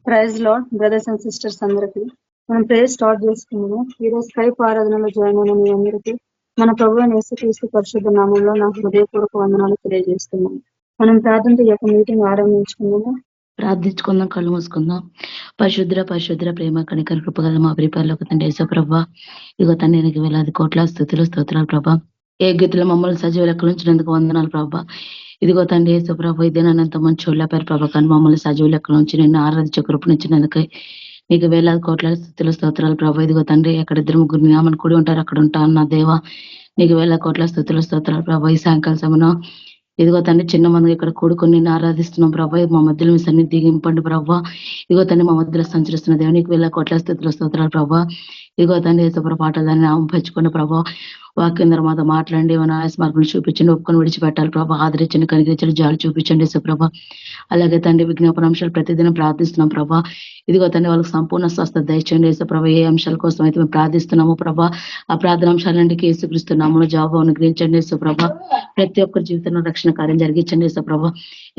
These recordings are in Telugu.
Praise lord brothers and sisters అందరికీ మనం ప్రేయర్ స్టార్ట్ చేసుకున్నాము. ఈరోజు స్కైప్ ఆరాధనలో జాయిన్ అయిన మీ అందరికీ మన ప్రభువైన యేసుక్రీస్తు పరిశుద్ధ నామంలో నా హృదయపూర్వక వందనాలు తెలియజేస్తున్నాము. మనం ప్రార్థనతో ఈ యొక్క మీటింగ్ ఆరంభించుకున్నాము. ప్రార్థించుకుందాం, కళ్ళు మూసుకుందాం. పరిశుద్ర ప్రేమ కనికర కృపగల మా ప్రిపరలోకి తండ్రి యేసు ప్రభా, ఇగో తండ్రి నీకు వేలాది కోట్ల స్తుతులు స్తోత్రాలు ప్రభా. ఏ గీతలో మమ్మల్ని సజీవ లెక్కల ఉంచినందుకు వందనాలు ప్రభా. ఇదిగో తండ్రి యేసు ప్రభా, ఇదే నన్నంత మంచి చూడలేపారు ప్రభా, కానీ మమ్మల్ని సజీవ లెక్కల నుంచి నిన్ను ఆరాధించే కృపనిచ్చినందుకై నీకు వేలాది కోట్ల స్తుతులు స్తోత్రాలు ప్రభా. ఇదిగో తండ్రి, ఎక్కడ ఇద్దరు ముగ్గురు నామని కూడి ఉంటారు అక్కడ ఉంటా అన్న దేవా, నీకు వేలాది కోట్ల స్తుతులు స్తోత్రాలు ప్రభా. ఈ సాయంకాల సమయం ఇదిగో తండ్రి చిన్న మంది ఇక్కడ కూడుకొని నిన్ను ఆరాధిస్తున్నాం ప్రభా. మా మధ్యలో మీ సన్నిధి దిగింపండి ప్రభా. ఇదిగో తండ్రి మా మధ్యలో సంచరిస్తున్న దేవునికి వేళ కోట్ల స్థితిలో స్తోత్రాలు ప్రభా. ఇదిగో తండ్రి యేసుప్రభు పాటలు దాన్ని పంచుకున్న ప్రభా. వాక్యం ద్వారా మాతో మాట్లాడండి, మన ఆయాస మార్పులు చూపించండి, ఒప్పుకొని విడిచిపెట్టాలి ప్రభా. ఆదరించండి, కనిగించండి, జాలు చూపించండి యేసుప్రభ. అలాగే తండ్రి విజ్ఞాపన అంశాలు ప్రతిదినం ప్రార్థిస్తున్నాం ప్రభా. ఇదిగో తండ్రి వాళ్ళకి సంపూర్ణ స్వస్థత దయచేయండి యేసుప్రభ. ఏ అంశాల కోసం అయితే మేము ప్రార్థిస్తున్నాము ప్రభా, ఆ ప్రార్థన అంశాలన్నింటికి యేసుక్రీస్తున్నాము జవాబు అనుగ్రహించండి యేసుప్రభ. ప్రతి ఒక్కరి జీవితంలో రక్షణ కార్యం జరిగించండి యేసుప్రభ.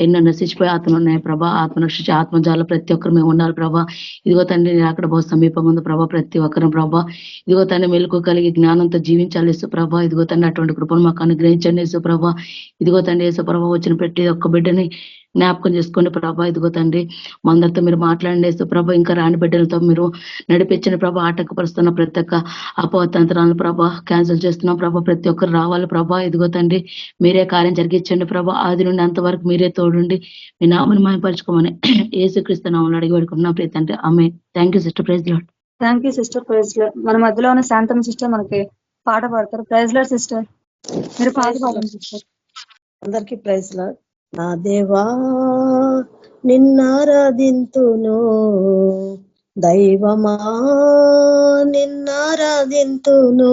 ఎన్నో నశించిపోయి ఆత్మలు ఉన్నాయి ప్రభా, ఆత్మ రక్షించి ఆత్మజాల ప్రతి ఒక్కరు మేము ఉండాలి ప్రభా. ఇదిగో తండ్రి నేను అక్కడ బహు సమీపంగా ఉంది ప్రభా. ప్రతి ఒక్కరు ప్రభా, ఇదిగో తండ్రి మెలకు కలిగి జ్ఞానంతో జీవించాలి యేసుప్రభ. ఇదిగో తండ్రి అటువంటి కృపను మాకు అనుగ్రహించండి యేసుప్రభ. ఇదిగో తండ్రి యేసుప్రభ, వచ్చిన ప్రతి ఒక్క బిడ్డని జ్ఞాపకం చేసుకోండి ప్రభా. ఇదిగో తండ్రి మందరితో మీరు మాట్లాడండి యేసుప్రభ. ఇంకా రాని బిడ్డలతో మీరు నడిపించిన ప్రభా. ఆటంకపరుస్తున్న ప్రతి ఒక్క అపతంత్రాలను ప్రభా క్యాన్సిల్ చేస్తున్నాం ప్రభా. ప్రతి ఒక్కరు రావాలి ప్రభా. ఇదిగో తండ్రి మీరే కార్యం జరిగించండి ప్రభా. ఆది నుండి అంతవరకు మీరే తోడుండి మీ నామని మాయపరచుకోమని యేసుక్రీస్తు నామములో అడిగి పెడుకుంటున్నా ప్రీతి అంటే ఆమె. Thank you sister. Praise lord. Thank you sister. Praise lord. మన మధ్యలో ఉన్న శాంతం సిస్టర్ మనకి పాట పాడతారు. ప్రైజ్ లార్డ్ సిస్టర్, మీరు పాట పాడండి సిస్టర్. అందరికీ ప్రైజ్ లార్డ్. నా దేవా నిన్నారాధింతును, దైవమా నిన్నారాధింతును,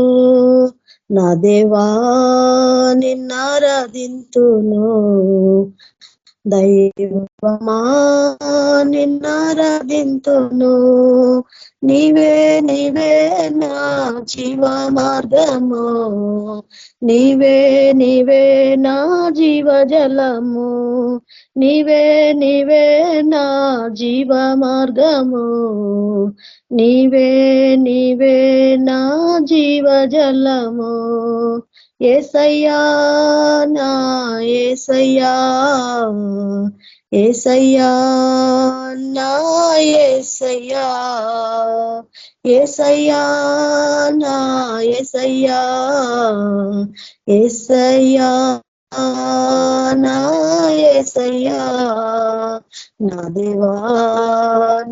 నా దేవా నిన్నారాధింతును, దైవమా నిన్నారాధింతును, నీవే నీవే నా జీవ మార్గము, నీవే నీవే నా జీవ జలము, నీవే నీవే నా జీవ మార్గము, నీవే నీవే నా జీవ జలము, యేసయ్యా నా యేసయ్యా, యేసయ్యా నా యేసయ్యా, యేసయ్యా నా యేసయ్యా, యేసయ్యా నా యేసయ్యా, నా దేవా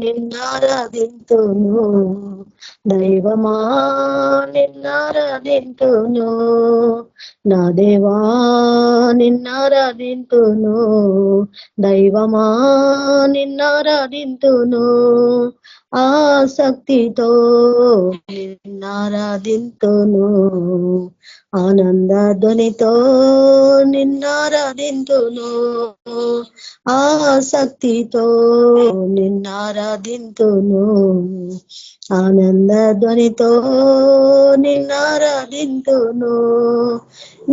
నిన్నారాధింతును, దైవమా నిన్నారాధింతును, నా దేవా నిన్నారాధింతును, దైవమా నిన్నారాధింతును, ఆసక్తితో నిన్నారాధింతును, ఆనంద ధ్వనితో నిన్నారాధింతును, ఆసక్తితో నిన్నారాధింతును, ఆనంద ధ్వనితో నిన్నారాధింతును,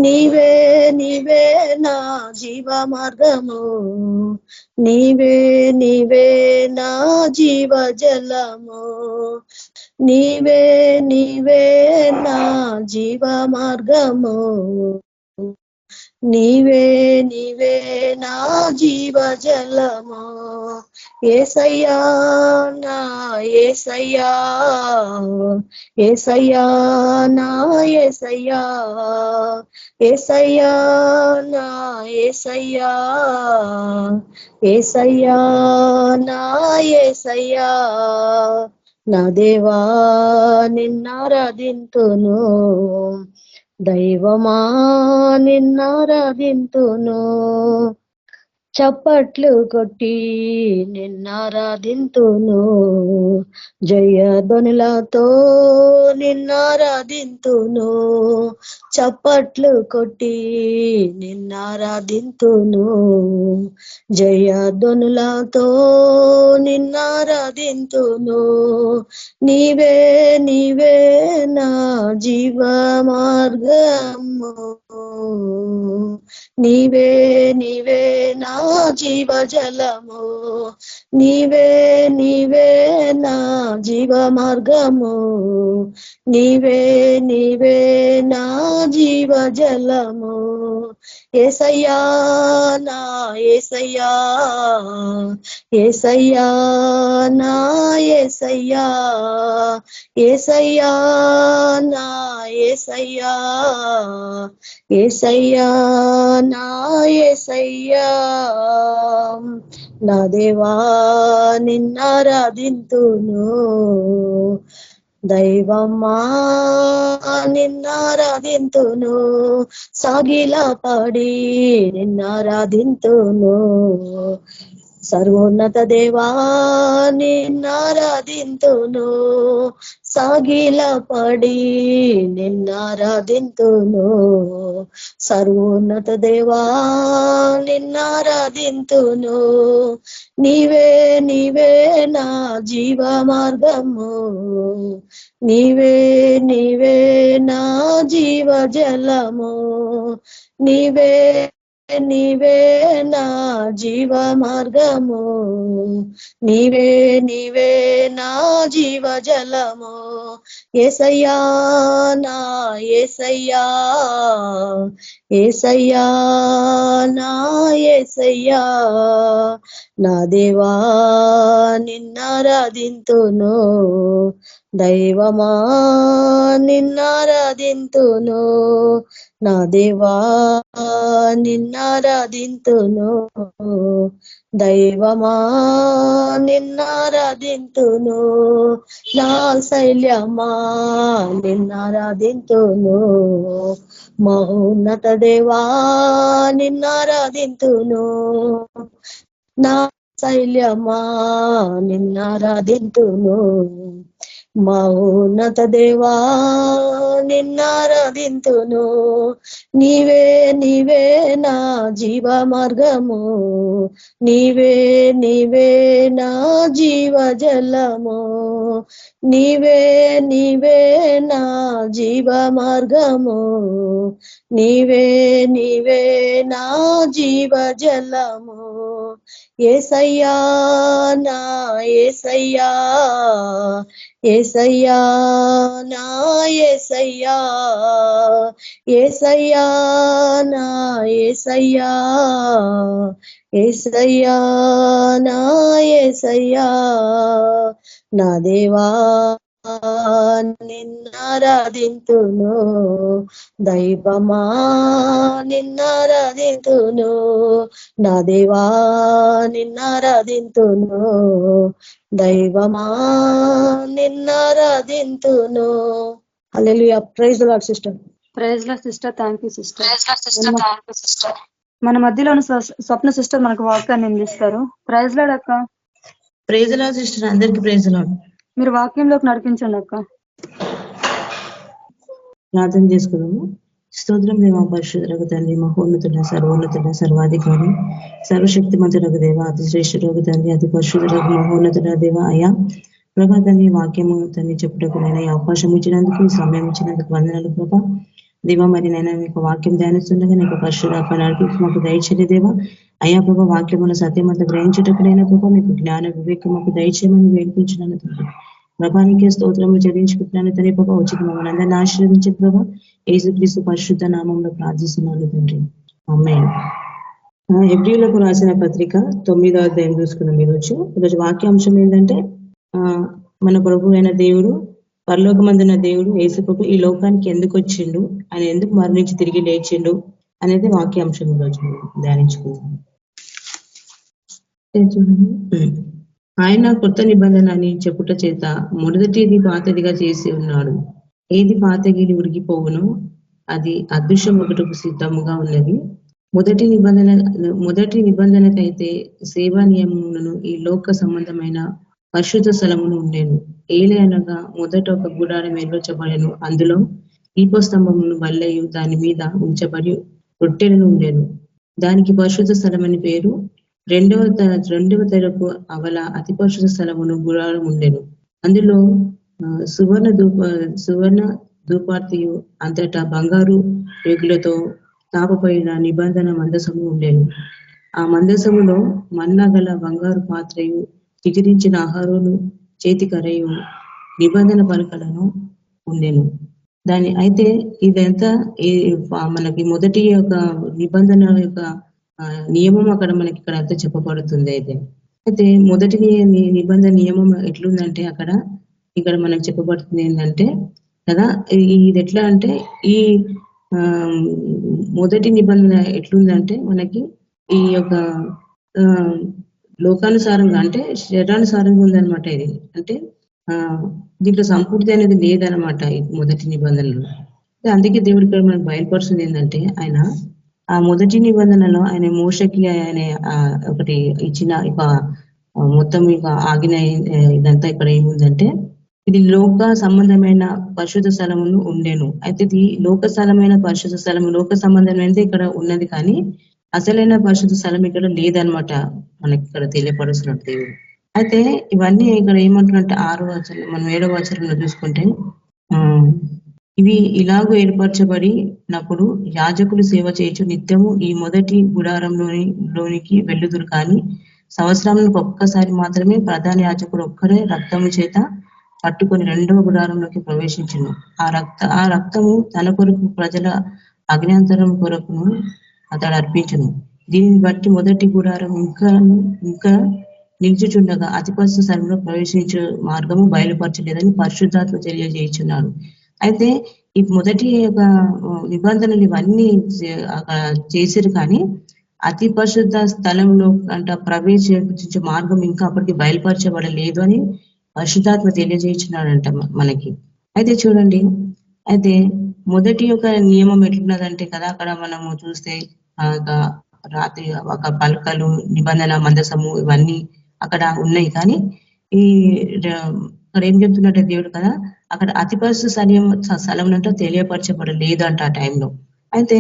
నీవే నీవే నా జీవ మార్గము, నీవే నీవే నా జీవ జలము, నీవే నీవే నా జీవ మార్గము, నీవే నీవే నా జీవ జలము, యేసయ్యా నా యేసయ్యా, యేసయ్యా నా యేసయ్యా, యేసయ్యా నా యేసయ్యా, యేసయ్యా నా యేసయ్యా, నా దేవా నిన్నారాధింతును, దైవమా నిన్నారాధింతును, చప్పట్లు కొట్టి నిన్నారాధింతును, జయధ్వనులతో నిన్నారాధింతును, చప్పట్లు కొట్టి నిన్నారాధింతును, జయధ్వనులతో నిన్నారాధింతును, నీవే నీవే నా జీవ మార్గము, నీవే నీవే నా జీవజలము, నీవే నీవే నా జీవ మార్గము, నీవే నీవే నా జీవజలము. యేసయ్యా నా యేసయ్యా, యేసయ్యా నా యేసయ్యా, యేసయ్యా నా యేసయ్యా, యేసయ్యా నా యేసయ్యా. నా దేవా నిన్నారాధింతును, దైవమా నిన్నారాధింతును, సాగిలా పడి నిన్నారాధింతును. సర్వోన్నత దేవా నిన్నారాధింతును, సాగిల పడి నిన్నారాధింతును. సర్వోన్నత దేవా నిన్నారాధింతును. నీవే నీవే నా జీవ మార్గము, నీవే నీవే నా జీవ జలము, నీవే నీవే నా జీవ మార్గము, నీవే నీవే నా జీవ జలము. యేసయ్యా నా యేసయ్యా, యేసయ్యా నా యేసయ్యా. నా దేవా నిన్నారాధింతును, దైవమా నిన్నారాధింతును. నా దేవా నిన్నారాధింతును, దైవమా నిన్నారాధింతును. నా శైల్యమా నిన్నారాధింతును, మహోన్నత దేవా నిన్నారాధింతును. నా శైల్యమా నిన్నారాధింతును, మహోన్నత దేవా నిన్నారాధింతును. నీవే నీవే నా జీవ మార్గము, నీవే నీవే నా జీవ జలము, నీవే నీవే నా జీవ మార్గము, నీవే నీవే నా జీవ జలము. యేసయ్యా నా యేసయ్యా, యేసయ్యా నా యేసయ్యా, యేసయ్యా నా యేసయ్యా, యేసయ్యా నా యేసయ్యా. నా దేవా నిన్నారాధింతును, దైవమా నిన్నారాధింతును. నా దేవా నిన్నారాధింతును, దైవమా నిన్నారాధింతును. Hallelujah. Praise the Lord sister. Praise Lord sister. Thank you sister. మన మధ్యలోని స్వప్న సిస్టర్ మనకు వాక్యాన్ని అందిస్తారు. ప్రైజ్ లార్డ్ అక్క. Praise Lord sister. అందరికి ప్రైజ్ లార్డ్. మీరు వాక్యంలోకి నడిపించండి అక్క. ప్రార్థన చేసుకున్నాము. స్తోత్రం దేవా, పరిశుద్ధులకు తండ్రి, మహోన్నతుడ, సర్వోన్నతుడ, సర్వాధికారి, సర్వశక్తిమంతులకు దేవ, అతి శ్రేష్ఠులకు తండ్రి, అతి పరిశుద్ధులకు మహోన్నతుడ దేవ. అయ్యా ప్రభా తండ్రి, వాక్యము తండ్రి చెప్పుటకు నేను అవకాశం ఇచ్చినందుకు, సమయం ఇచ్చినందుకు వందనాలు ప్రభా దేవా. మరి నేను మీకు వాక్యం ధ్యానిస్తుండగా నీకు పరిశుద్ధాత్మ నడిపించి మాకు దయచేది దేవా. అయ్యా ప్రభా, వాక్యమును సత్యమంతా గ్రహించుటకునైనా ప్రభా మీకు జ్ఞాన వివేకం మాకు దయచేయమని వేడుకుంటున్నాను తండ్రి. ప్రభానికే స్తోత్రము చెల్లించుకుంటున్నాను తండ్రి. ప్రభా వచ్చి మమ్మల్ని అందరినీ ఆశీర్వదించే ప్రభా యేసుక్రీస్తు పరిశుద్ధ నామంలో ప్రార్థిస్తున్నాను తండ్రి. ఆమేన్. హెబ్రీయులకు రాసిన పత్రిక 9వ అధ్యాయం చూసుకున్నాం ఈరోజు. వాక్యాంశం ఏంటంటే మన ప్రభు అయిన దేవుడు, పరలోకమందున దేవుడు యేసు ప్రభు ఈ లోకానికి ఎందుకు వచ్చిండు, ఆయన ఎందుకు మరణించి తిరిగి లేచిండు అనేది వాక్యాంశం ఈరోజు ధ్యానించుకుంటాం. ఆయన కొత్త నిబంధన అని చెప్పుట చేత మొదటిది పాతదిగా చేసి ఉన్నాడు. ఏది పాతగిరి ఉరిగిపోవునో అది అదృశ్యం ఒకటకు సిద్ధముగా ఉన్నది. మొదటి నిబంధనకైతే సేవా నియమములను ఈ లోక సంబంధమైన పరిశుద్ధ స్థలమును ఉండేను. ఏలే అనగా మొదట ఒక గుడారం ఏర్పరచబడెను. అందులో దీపస్తంభమును బల్లయు దాని మీద ఉంచబడి రొట్టెలను ఉండేను. దానికి పరిశుద్ధ స్థలమని పేరు. రెండవ తెరకు అవల అతి పరిశుద్ధ స్థలమును గుడారం ఉండెను. అందులో సువర్ణ ధూపార్తియు అంతటా బంగారు రేగులతో తాపపైన నిబంధన మందసము ఉండేను. ఆ మందసములో మన్నా గల బంగారు పాత్రయు, చిగురించిన ఆహారును చేతికరయు, నిబంధన పలకలను ఉండెను. దాని అయితే ఇదంతా మనకి మొదటి యొక్క నిబంధన యొక్క నియమం అక్కడ మనకి ఇక్కడ అంతా చెప్పబడుతుంది. అయితే మొదటి నిబంధన నియమం ఎట్లుందంటే ఇక్కడ మనకు చెప్పబడుతుంది ఏంటంటే కదా, ఇది ఎట్లా అంటే ఈ మొదటి నిబంధన ఎట్లుందంటే మనకి ఈ యొక్క లోకానుసారంగా అంటే శరీరానుసారంగా ఉందన్నమాట. ఇది అంటే దీంట్లో సంపూర్తి అనేది లేదనమాట ఈ మొదటి నిబంధనలో. అందుకే దేవుడి ఇక్కడ మనకు బయలుపరుస్తుంది ఏంటంటే ఆయన ఆ మొదటి నిబంధనలో ఆయన మోషకి ఆయన ఒకటి ఇచ్చిన ఇక మొత్తం ఇక ఆగిన ఇదంతా ఇక్కడ ఏముందంటే ఇది లోక సంబంధమైన పరిశుద్ధ స్థలమును ఉండేను. అయితే ఇది లోక స్థలమైన పరిశుద్ధ స్థలము లోక సంబంధమైనది ఇక్కడ ఉన్నది, కానీ అసలైన పరిశుద్ధ స్థలం ఇక్కడ లేదనమాట. మనకి ఇక్కడ తెలియపరుస్తున్నట్టు దేవుడు. అయితే ఇవన్నీ ఇక్కడ ఏమంటున్నట్టు 6వ వచనం మనం 7వ వచనంలో చూసుకుంటే ఇవి ఇలాగూ ఏర్పరచబడినప్పుడు యాజకులు సేవ చేయొచ్చు నిత్యము ఈ మొదటి గుడారంలోనికి వెళ్ళుదురు, కానీ సంవత్సరానికి ఒక్కసారి మాత్రమే ప్రధాన యాజకుడు ఒక్కరే రక్తము చేత పట్టుకొని 2వ గుడారంలోకి ప్రవేశించును. ఆ రక్తము తన కొరకు ప్రజల అజ్ఞాంతరం కొరకును అతడు అర్పించును. దీనిని బట్టి మొదటి గుడారం ఇంకా నిలిచుచుండగా అతి పరిశుద్ధ స్థలంలో ప్రవేశించే మార్గము బయలుపరచలేదని పరిశుద్ధాత్మ తెలియజేయుచున్నాడు. అయితే ఈ మొదటి నిబంధనలు ఇవన్నీ చేసిరు, కానీ అతి పరిశుద్ధ స్థలంలో ప్రవేశించే మార్గం ఇంకా అప్పటికి బయలుపరచబడలేదు అని పరిశుద్ధాత్మ తెలియజేయుచున్నాడంట మనకి. అయితే చూడండి, అయితే మొదటి యొక్క నియమం ఎట్లున్నదంటే కదా, అక్కడ మనము చూస్తే రాత్రి ఒక పలకలు నిబంధన మందసము ఇవన్నీ అక్కడ ఉన్నాయి, కానీ అక్కడ ఏం చెప్తున్నట్టే దేవుడు కదా, అక్కడ అతి పరిశుద్ధ స్థలం అంట తెలియపరచబడలేదు అంట ఆ టైంలో. అయితే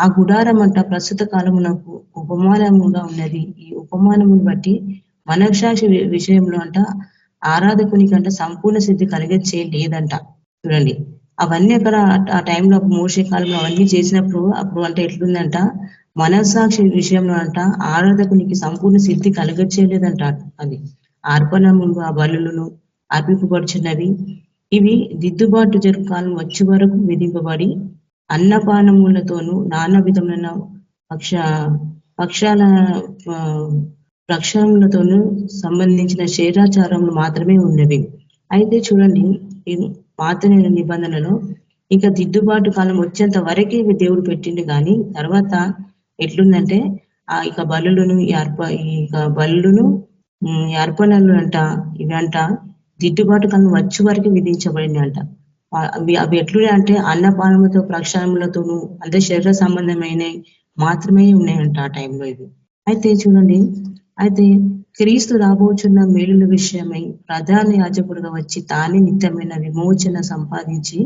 ఆ గుడారం అంట ప్రస్తుత కాలమునకు ఉపమానముగా ఉన్నది. ఈ ఉపమానమును బట్టి మనసాక్షి విషయంలో అంట ఆరాధకునికంట సంపూర్ణ సిద్ధి లేదంట. చూడండి, అవన్నీ అక్కడ ఆ టైంలో మోషే కాలంలో అవన్నీ చేసినప్పుడు అప్పుడు అంటే ఎట్లుందంట, మనసాక్షి విషయంలో అంట ఆరాధకునికి సంపూర్ణ సిద్ధి కలగచ్చేయలేదంట. అది అర్పణములు ఆ బలులను అర్పింపబడుచున్నవి ఇవి దిద్దుబాటు జరుపు కాలం వచ్చే వరకు విధింపబడి అన్నపానములతోనూ నానా విధమైన ప్రక్షాళనలతోనూ సంబంధించిన శరీరాచారములు మాత్రమే ఉన్నవి. అయితే చూడండి, ఈ పాత నిబంధనలో ఇక దిద్దుబాటు కాలం వచ్చేంత వరకే దేవుడు పెట్టిండు, కానీ తర్వాత ఎట్లుందంటే ఇక బలులను ఈ అర్పణలు అంట ఇవంట దిద్దుబాటు కాలం వచ్చే వరకు విధించబడింది అంట. అవి ఎట్లున్నాయి అంటే అన్నపానములతో ప్రక్షాళనలతోనూ అంటే శరీర సంబంధమైన మాత్రమే ఉన్నాయంట ఆ టైంలో ఇవి. అయితే చూడండి, అయితే క్రీస్తు రాబోచున్న మేలుల విషయమై ప్రధాన యాజకుడుగా వచ్చి తానే నిత్యమైన విమోచన సంపాదించి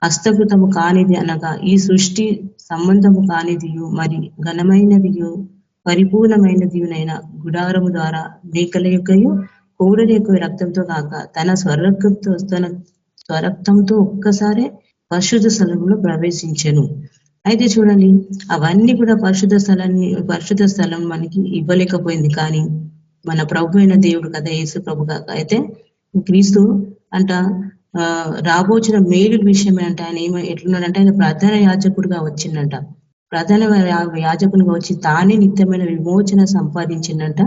హస్తకృతము కానిది అనగా ఈ సృష్టి సంబంధము కానిదియు మరి ఘనమైనదియు పరిపూర్ణమైనదియునైన గుడారము ద్వారా మేకల యొక్కయు కోడలి యొక్క రక్తంతో కాక తన స్వరక్తంతో ఒక్కసారి పరిశుద్ధ స్థలంలో ప్రవేశించెను. అయితే చూడండి, అవన్నీ కూడా పరిశుద్ధ స్థలం మనకి ఇవ్వలేకపోయింది, కానీ మన ప్రభు అయిన దేవుడు కదా, యేసు ప్రభు కాక అయితే క్రీస్తు అంట రాబోచిన మేలు విషయమే అంట. ఆయన ఎట్లున్నాడంటే ఆయన ప్రధాన యాజకుడిగా వచ్చిందంట. ప్రధాన యాజకునిగా వచ్చి తానే నిత్యమైన విమోచన సంపాదించిందంట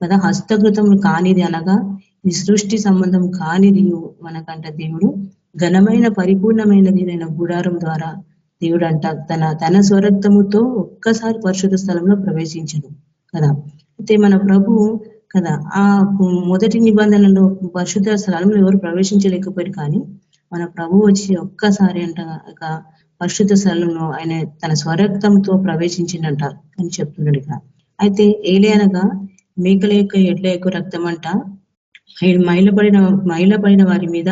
కదా. హస్తకృతము కానిది అనగా ఈ సృష్టి సంబంధం కానిది మనకంట దేవుడు ఘనమైన పరిపూర్ణమైనది అయిన గుడారం ద్వారా దేవుడు అంట తన స్వరక్తముతో ఒక్కసారి పరిశుద్ధ స్థలంలో ప్రవేశించను కదా. అయితే మన ప్రభు కదా ఆ మొదటి నిబంధనలో పరిశుద్ధ స్థలంలో ఎవరు ప్రవేశించలేకపోయారు, కానీ మన ప్రభు వచ్చి ఒక్కసారి అంట పరిశుద్ధ స్థలంలో ఆయన తన స్వరక్తంతో ప్రవేశించిందంట అని చెప్తున్నాడు ఇక్కడ. అయితే ఏలే మేకల యొక్క ఎడ్ల యొక్క రక్తం అంట మైలపడిన వారి మీద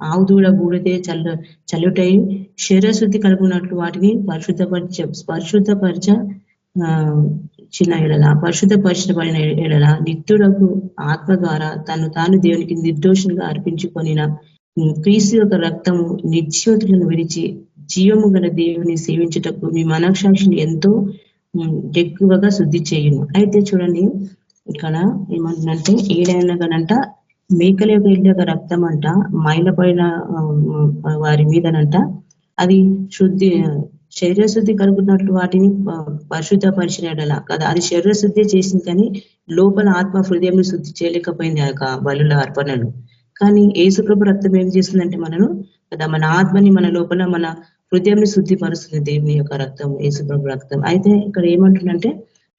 ఆవు దూడ బూడిదే చల్లుటై శరీరశుద్ధి కలుగున్నట్లు వాటిని పరిశుద్ధపరచబడిన ఎడల నిత్యుడకు ఆత్మ ద్వారా తాను దేవునికి నిర్దోషులుగా అర్పించుకొనిన క్రీస్తు యొక్క రక్తము నిర్జ్యోతులను విడిచి జీవము గల దేవుని సేవించుటకు మీ మనసాక్షిని ఎంతో ఎక్కువగా శుద్ధి చేయును. అయితే చూడండి ఇక్కడ ఏమంటుందంటే ఏడైనాగనంట మేకల యొక్క రక్తం అంట మైలపడిన వారి మీదనంట అది శుద్ధి శరీర శుద్ధి కలుగుతున్నట్లు వాటిని పరిశుద్ధపరిచినడలా కదా. అది శరీర శుద్ధి చేసింది కానీ లోపల ఆత్మ హృదయం శుద్ధి చేయలేకపోయింది ఆ యొక్క బలుల అర్పణలు. కానీ యేసుప్రభు రక్తం ఏం చేస్తుందంటే మనను కదా మన ఆత్మని మన లోపల మన హృదయాన్ని శుద్ధిపరుస్తుంది దేవుని యొక్క రక్తం, యేసుప్రభు రక్తం. అయితే ఇక్కడ ఏమంటుందంటే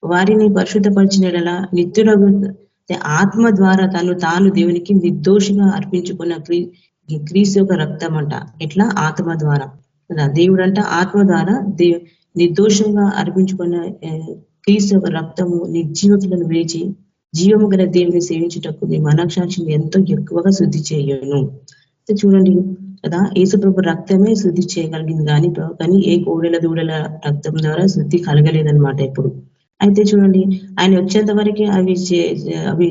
వారిని పరిశుద్ధపరిచినడలా నిత్యులకు ఆత్మ ద్వారా తాను దేవునికి నిర్దోషిగా అర్పించుకున్న క్రీస్తు యొక్క రక్తం అంట. ఇట్లా ఆత్మ ద్వారా కదా దేవుడు అంట ఆత్మ ద్వారా నిర్దోషంగా అర్పించుకున్న క్రీస్తు యొక్క రక్తము నిర్జీవకులను వేచి జీవము గల దేవుని సేవించుటకు మీ మనసాక్షిని ఎంతో ఎక్కువగా శుద్ధి చేయను. చూడండి కదా యేసుప్రభు రక్తమే శుద్ధి చేయగలిగింది కానీ ఏ కోడెల దూడల రక్తం ద్వారా శుద్ధి కలగలేదన్నమాట ఎప్పుడు. అయితే చూడండి ఆయన వచ్చేంత వరకే అవి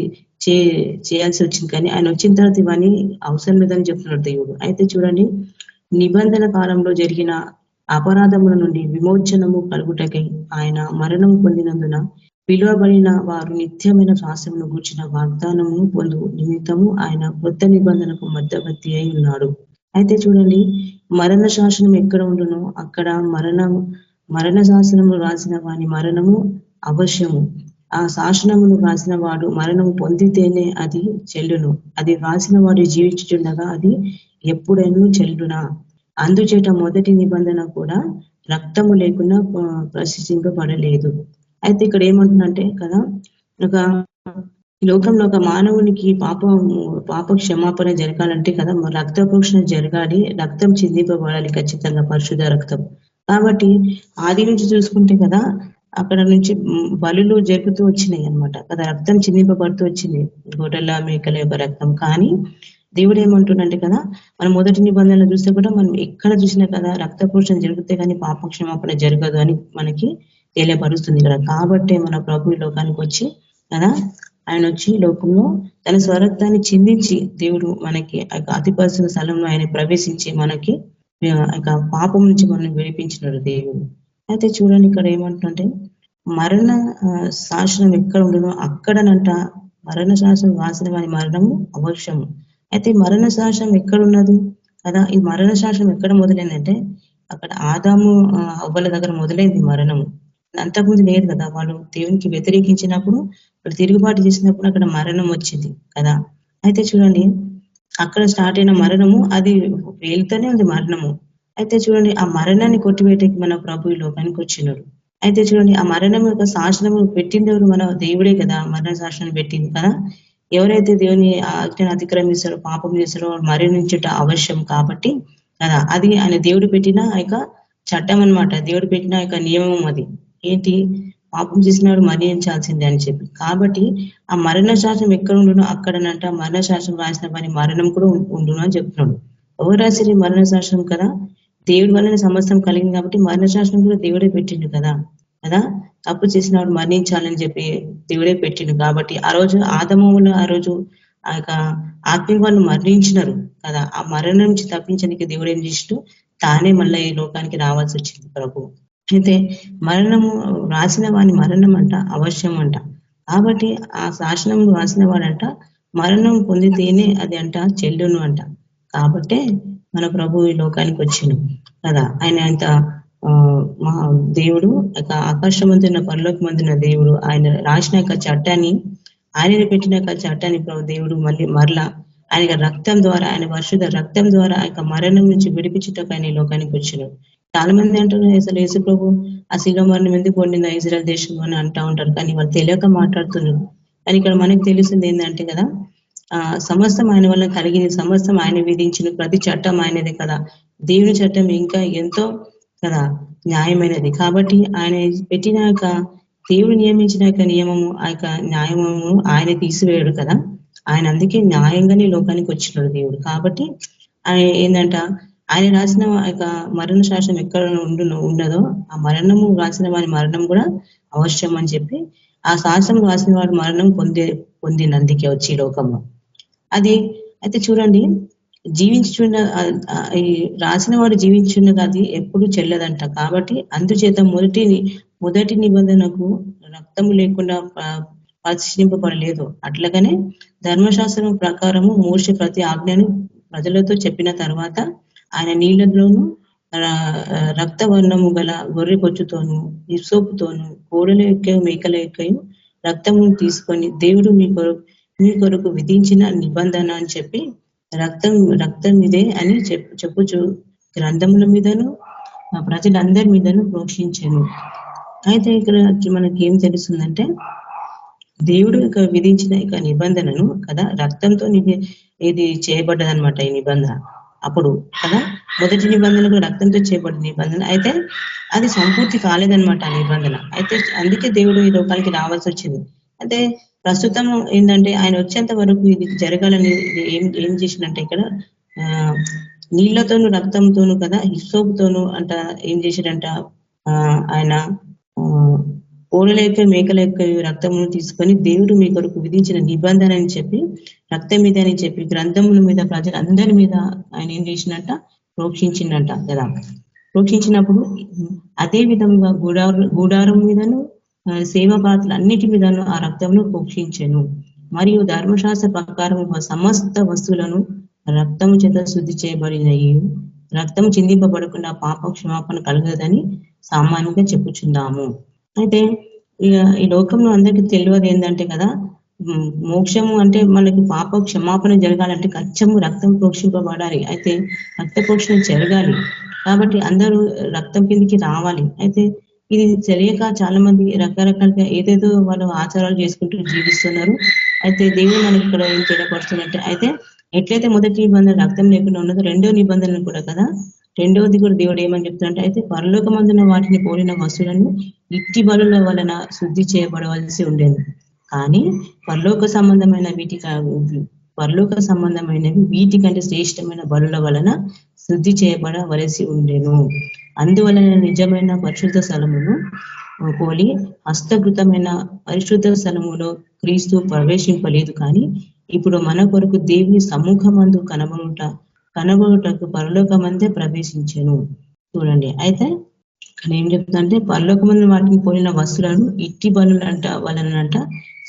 చేయాల్సి వచ్చింది కానీ ఆయన వచ్చిన తర్వాత ఇవన్నీ అవసరం లేదని చెప్తున్నాడు దేవుడు. అయితే చూడండి నిబంధన కాలంలో జరిగిన అపరాధముల నుండి విమోచనము కలుగుటకై ఆయన మరణము పొందినందున పిలువబడిన వారు నిత్యమైన శాస్త్రమును గూర్చిన వాగ్దానమును పొందు నిమిత్తము ఆయన కొత్త నిబంధనకు మధ్యవర్తి అయి ఉన్నాడు. అయితే చూడండి మరణ శాసనం ఎక్కడ ఉండునో అక్కడ మరణ శాసనము రాసిన వాని మరణము అవశ్యము. ఆ శాసనమును రాసిన వాడు మరణము పొందితేనే అది చెల్లును. అది రాసిన వాడు జీవించుచుండగా అది ఎప్పుడైనా చెల్లునా. అందుచేత మొదటి నిబంధన కూడా రక్తము లేకుండా ప్రశంసింపబడలేదు. అయితే ఇక్కడ ఏమంటుందంటే కదా ఒక లోకంలో ఒక మానవునికి పాప క్షమాపణ జరగాలంటే కదా రక్త ప్రోక్షణ జరగాలి, రక్తం చిందింపబడాలి ఖచ్చితంగా, పరిశుద్ధ రక్తం. కాబట్టి ఆది నుంచి చూసుకుంటే కదా అక్కడ నుంచి బలులు జరుగుతూ వచ్చినాయి అన్నమాట కదా, రక్తం చిందింపబడుతూ వచ్చింది గొర్రెల మేకల యొక్క రక్తం. కానీ దేవుడు ఏమంటుండంటే కదా మనం మొదటి నిబంధనలు చూస్తే కూడా మనం ఎక్కడ చూసినా కదా రక్త ప్రోక్షణ జరిగితే కానీ పాప క్షమాపణ జరగదు అని మనకి తెలియపరుస్తుంది కదా. కాబట్టి మన ప్రభు లోకానికి వచ్చి కదా ఆయన వచ్చి లోకంలో తన స్వరక్తాన్ని చిందించి దేవుడు మనకి అతి పరిశుద్ధ స్థలంలో ఆయన ప్రవేశించి మనకి పాపం నుంచి మనం విడిపించినాడు దేవుడు. అయితే చూడండి ఇక్కడ ఏమంటుంటే మరణ శాసనం ఎక్కడ ఉండదో అక్కడనంట మరణ శాసనం రాసిన వారి మరణము అవశ్యము. అయితే మరణ శాసనం ఎక్కడ ఉన్నది కదా, ఈ మరణ శాసనం ఎక్కడ మొదలైందంటే అక్కడ ఆదాము అవ్వల దగ్గర మొదలైంది మరణము. అంతకుముందు లేదు కదా, వాళ్ళు దేవునికి వ్యతిరేకించినప్పుడు వాళ్ళు తిరుగుబాటు చేసినప్పుడు అక్కడ మరణం వచ్చింది కదా. అయితే చూడండి అక్కడ స్టార్ట్ అయిన మరణము అది వెళ్తూనే ఉంది మరణము. అయితే చూడండి ఆ మరణాన్ని కొట్టివేయటానికి మన ప్రభు ఈ లోకానికి వచ్చినాడు. అయితే చూడండి ఆ మరణం యొక్క శాసనము పెట్టింది ఎవరు? మన దేవుడే కదా మరణ శాసనం పెట్టింది కదా. ఎవరైతే దేవుని ఆజ్ఞను అతిక్రమిస్తారో పాపం చేస్తారో మరణించుట అవశ్యం కాబట్టి కదా, అది ఆయన దేవుడు పెట్టిన ఆ యొక్క చట్టం అనమాట, దేవుడు పెట్టిన యొక్క నియమం. అది ఏంటి? పాపం చేసినాడు మరణించాల్సిందే అని చెప్పి. కాబట్టి ఆ మరణ శాసనం ఎక్కడ ఉండునో అక్కడనంట మరణ శాసనం రాసిన వారి మరణం కూడా ఉండును అని చెప్తున్నాడు. ఎవరు రాసి మరణ శాసనం కదా, దేవుడి వల్లనే సమస్తం కలిగింది కాబట్టి మరణ శాసనం కూడా దేవుడే పెట్టిండు కదా. తప్పు చేసినవాడు మరణించాలని చెప్పి దేవుడే పెట్టిండు. కాబట్టి ఆ రోజు ఆదమములు ఆ రోజు ఆ యొక్క ఆత్మీయ వాళ్ళు మరణించినారు కదా. ఆ మరణం నుంచి తప్పించడానికి దేవుడు ఏం చేసినట్టు తానే మళ్ళీ ఈ లోకానికి రావాల్సి వచ్చింది ప్రభు. అయితే మరణము రాసిన వాని మరణం అంట అవశ్యం అంట. కాబట్టి ఆ శాసనం రాసిన వాడంట మరణం పొందితేనే అది అంట చెల్లును అంట. కాబట్టే మన ప్రభు ఈ లోకానికి వచ్చిండు కదా. ఆయన అంత దేవుడు ఆకాశమందున్న పరలోకమందున్న దేవుడు ఆయన రాసిన చట్టాన్ని, ఆయన పెట్టిన చట్టాన్ని దేవుడు మళ్ళీ మరలా ఆయన రక్తం ద్వారా, ఆయన పరిశుద్ధ రక్తం ద్వారా ఆయన మరణం నుంచి విడిపించుటకు ఆయన ఈ లోకానికి వచ్చినాడు. చాలా మంది అంటున్నారు అసలు యేసు ప్రభు ఆ శిలువ మరణం ఎందుకు పొందింది ఇజ్రాయెల్ దేశం అని అంటా ఉంటారు. కానీ వాళ్ళు తెలియక మాట్లాడుతున్నారు. కానీ ఇక్కడ మనకు తెలిసింది ఏంటంటే కదా సమస్తం ఆయన వల్ల కలిగింది, సమస్తం ఆయన విధించిన ప్రతి చట్టం ఆయనదే కదా. దేవుని చట్టం ఇంకా ఎంతో కదా న్యాయమైనది. కాబట్టి ఆయన పెట్టిన దేవుడు నియమించిన నియమము ఆ యొక్క న్యాయము ఆయన తీసివేయడు కదా. ఆయన అందుకే న్యాయంగానే లోకానికి వచ్చినాడు దేవుడు. కాబట్టి ఆయన ఏంటంట ఆయన రాసిన ఆ యొక్క మరణ శాసనం ఎక్కడ ఉన్నదో ఆ మరణము రాసిన వారి మరణం కూడా అవశ్యం అని చెప్పి ఆ శాసనం రాసిన వారి మరణం పొందిన అందుకే వచ్చి లోకంలో అది. అయితే చూడండి జీవించున్న ఈ రాసిన వాడు జీవించున్నది అది ఎప్పుడు చెల్లదంట. కాబట్టి అందుచేత మొదటి నిబంధనకు రక్తము లేకుండా పరిశీలింపబడలేదు. అట్లాగనే ధర్మశాస్త్రం ప్రకారము మోషే ప్రతి ఆజ్ఞను ప్రజలతో చెప్పిన తర్వాత ఆయన నీళ్లలోను రక్తవర్ణము గల గొర్రె బొచ్చుతోను హిస్సోపుతోను కోడల యొక్క మేకల యొక్క రక్తమును తీసుకొని దేవుడు మీ కొరకు విధించిన నిబంధన అని చెప్పి రక్తం ఇదే అని చెప్పుచు గ్రంథముల మీదను ప్రజలందరి మీదను ప్రోక్షించాను. అయితే ఇక్కడ మనకి ఏం తెలుస్తుందంటే దేవుడు విధించిన ఇక నిబంధనను కదా రక్తంతో ఇది చేయబడ్డదనమాట. ఈ నిబంధన అప్పుడు కదా మొదటి నిబంధనకు రక్తంతో చేయబడ్డ నిబంధన. అయితే అది సంపూర్తి కాలేదనమాట ఆ నిబంధన. అయితే అందుకే దేవుడు ఈ లోకానికి రావాల్సి వచ్చింది. అయితే ప్రస్తుతం ఏంటంటే ఆయన వచ్చేంత వరకు ఇది జరగాలని ఏం చేసిందంటే ఇక్కడ నీళ్లతోను రక్తంతోను కదా హిస్సోపుతోను అంట ఏం చేశాడంట ఆయన కోడల యొక్క మేకల యొక్క రక్తమును తీసుకొని దేవుడు మీ కొరకు విధించిన నిబంధన అని చెప్పి రక్తం మీద అని చెప్పి గ్రంథముల మీద ప్రజలందరి మీద ఆయన ఏం చేసినట్ట ప్రోక్షించిందంట కదా. ప్రోక్షించినప్పుడు అదే విధంగా గుడారం మీదను సేవ పాత్రలు అన్నిటి మీదను ఆ రక్తమును ప్రోక్షించాను. మరియు ధర్మశాస్త్ర ప్రకారం సమస్త వస్తువులను రక్తము చేత శుద్ధి చేయబడినవి. రక్తం చిందింపబడకుండా పాప క్షమాపణ కలగదని సామాన్యంగా చెప్పుచున్నాము. అయితే ఈ లోకంలో అందరికీ తెలియదు ఏంటంటే కదా మోక్షము అంటే మనకి పాప క్షమాపణ జరగాలంటే ఖచ్చితంగా రక్తం ప్రోక్షింపబడాలి. అయితే రక్త ప్రోక్షణ జరగాలి కాబట్టి అందరూ రక్తం కిందికి రావాలి. అయితే ఇది తెలియక చాలా మంది రకరకాలుగా ఏదేదో వాళ్ళు ఆచారాలు చేసుకుంటూ జీవిస్తున్నారు. అయితే దేవుడు మనకి ఇక్కడ ఏం తెలియపరుస్తున్నట్టే అయితే ఎట్లయితే మొదటి నిబంధన రక్తం లేకుండా ఉన్నదో రెండో నిబంధనలు కూడా కదా రెండవది కూడా దేవుడు ఏమని చెప్తున్నట్టే అయితే పరలోకమందున వాటిని పోలిన వస్తువులను ఇట్టి బలుల వలన శుద్ధి చేయబడవలసి ఉండేది. కానీ పరలోక సంబంధమైనవి వీటికంటే శ్రేష్టమైన బలుల వలన శుద్ధి చేయబడవలసి ఉండేను. అందువలన నిజమైన పరిశుద్ధ స్థలమును పోలి హస్తకృతమైన పరిశుద్ధ స్థలములో క్రీస్తు ప్రవేశింపలేదు. కానీ ఇప్పుడు మన కొరకు దేవుని సముఖమందు కనబడుటకు పరలోకమందే ప్రవేశించెను. చూడండి అయితే ఇక్కడ ఏం చెప్తుందంటే పరలోకమందు వాటిని పోలిన వస్తువులను ఇట్టి బలులంట వలనంట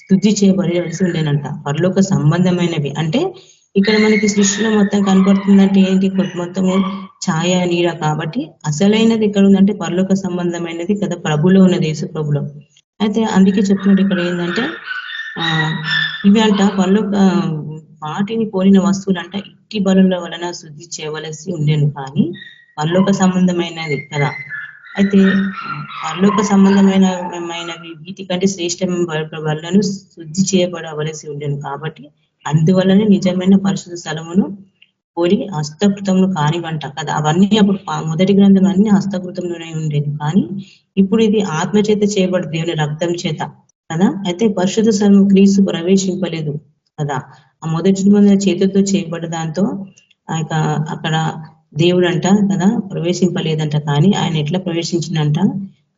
శుద్ధి చేయబడవలసి ఉండేనంట. పరలోక సంబంధమైనవి అంటే ఇక్కడ మనకి సృష్టిలో మొత్తం కనపడుతుందంటే ఏంటి మొత్తము ఛాయ నీడ. కాబట్టి అసలైనది ఎక్కడ ఉందంటే పరలోక సంబంధమైనది కదా ప్రభులో ఉన్నది, యేసు ప్రభులో. అయితే అందుకే చెప్తున్నాడు ఇక్కడ ఏంటంటే ఇవి అంట పరలోక వాటిని పోలిన వస్తువులు అంట ఇట్టి బలుల వలన శుద్ధి చేయవలసి ఉండేను. కానీ పరలోక సంబంధమైనది కదా అయితే పరలోక సంబంధమైనవి వీటికంటే శ్రేష్టమైన బలులను శుద్ధి చేయబడవలసి ఉండేను. కాబట్టి అందువల్లనే నిజమైన పరిశుద్ధ స్థలమును పోలి హస్తకృతములు కానివంట కదా. అవన్నీ అప్పుడు మొదటి గ్రంథం అన్ని హస్తకృతంలోనే ఉండేది. కానీ ఇప్పుడు ఇది ఆత్మ చేత చేయబడి దేవుని రక్తం చేత కదా. అయితే పరిశుద్ధ స్థలము క్రీస్తు ప్రవేశింపలేదు కదా. ఆ మొదటి నిబంధన చేతితో చేయబడ్డ దాంతో అక్కడ దేవుడు అంట కదా ప్రవేశింపలేదంట. కానీ ఆయన ఎట్లా ప్రవేశించిందంట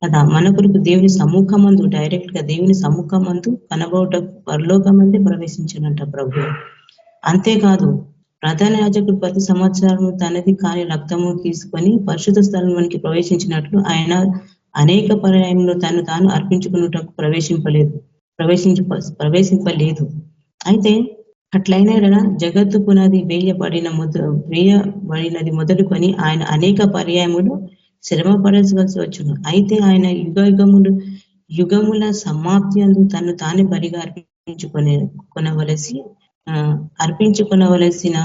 కదా మన కొరకు దేవుని సముఖమందు డైరెక్ట్ గా దేవుని సముఖమందు కనబోట పరలోకమందే ప్రవేశించినంట ప్రభు. అంతేకాదు ప్రధాన యాజకుడు ప్రతి సంవత్సరం తనది కాని రక్తము తీసుకొని పరిశుద్ధ స్థలంలోనికి ప్రవేశించినట్లు ఆయన అనేక పర్యాయంలో తాను అర్పించుకున్నటకు ప్రవేశింపలేదు. అయితే అట్లయినా జగత్తు పునాది వేయబడినది మొదలుకొని ఆయన అనేక పర్యాయములు శ్రమ పడవలసి వచ్చును. అయితే ఆయన యుగముల సమాప్తి అందు తాను బలిగా అర్పించుకొనవలసిన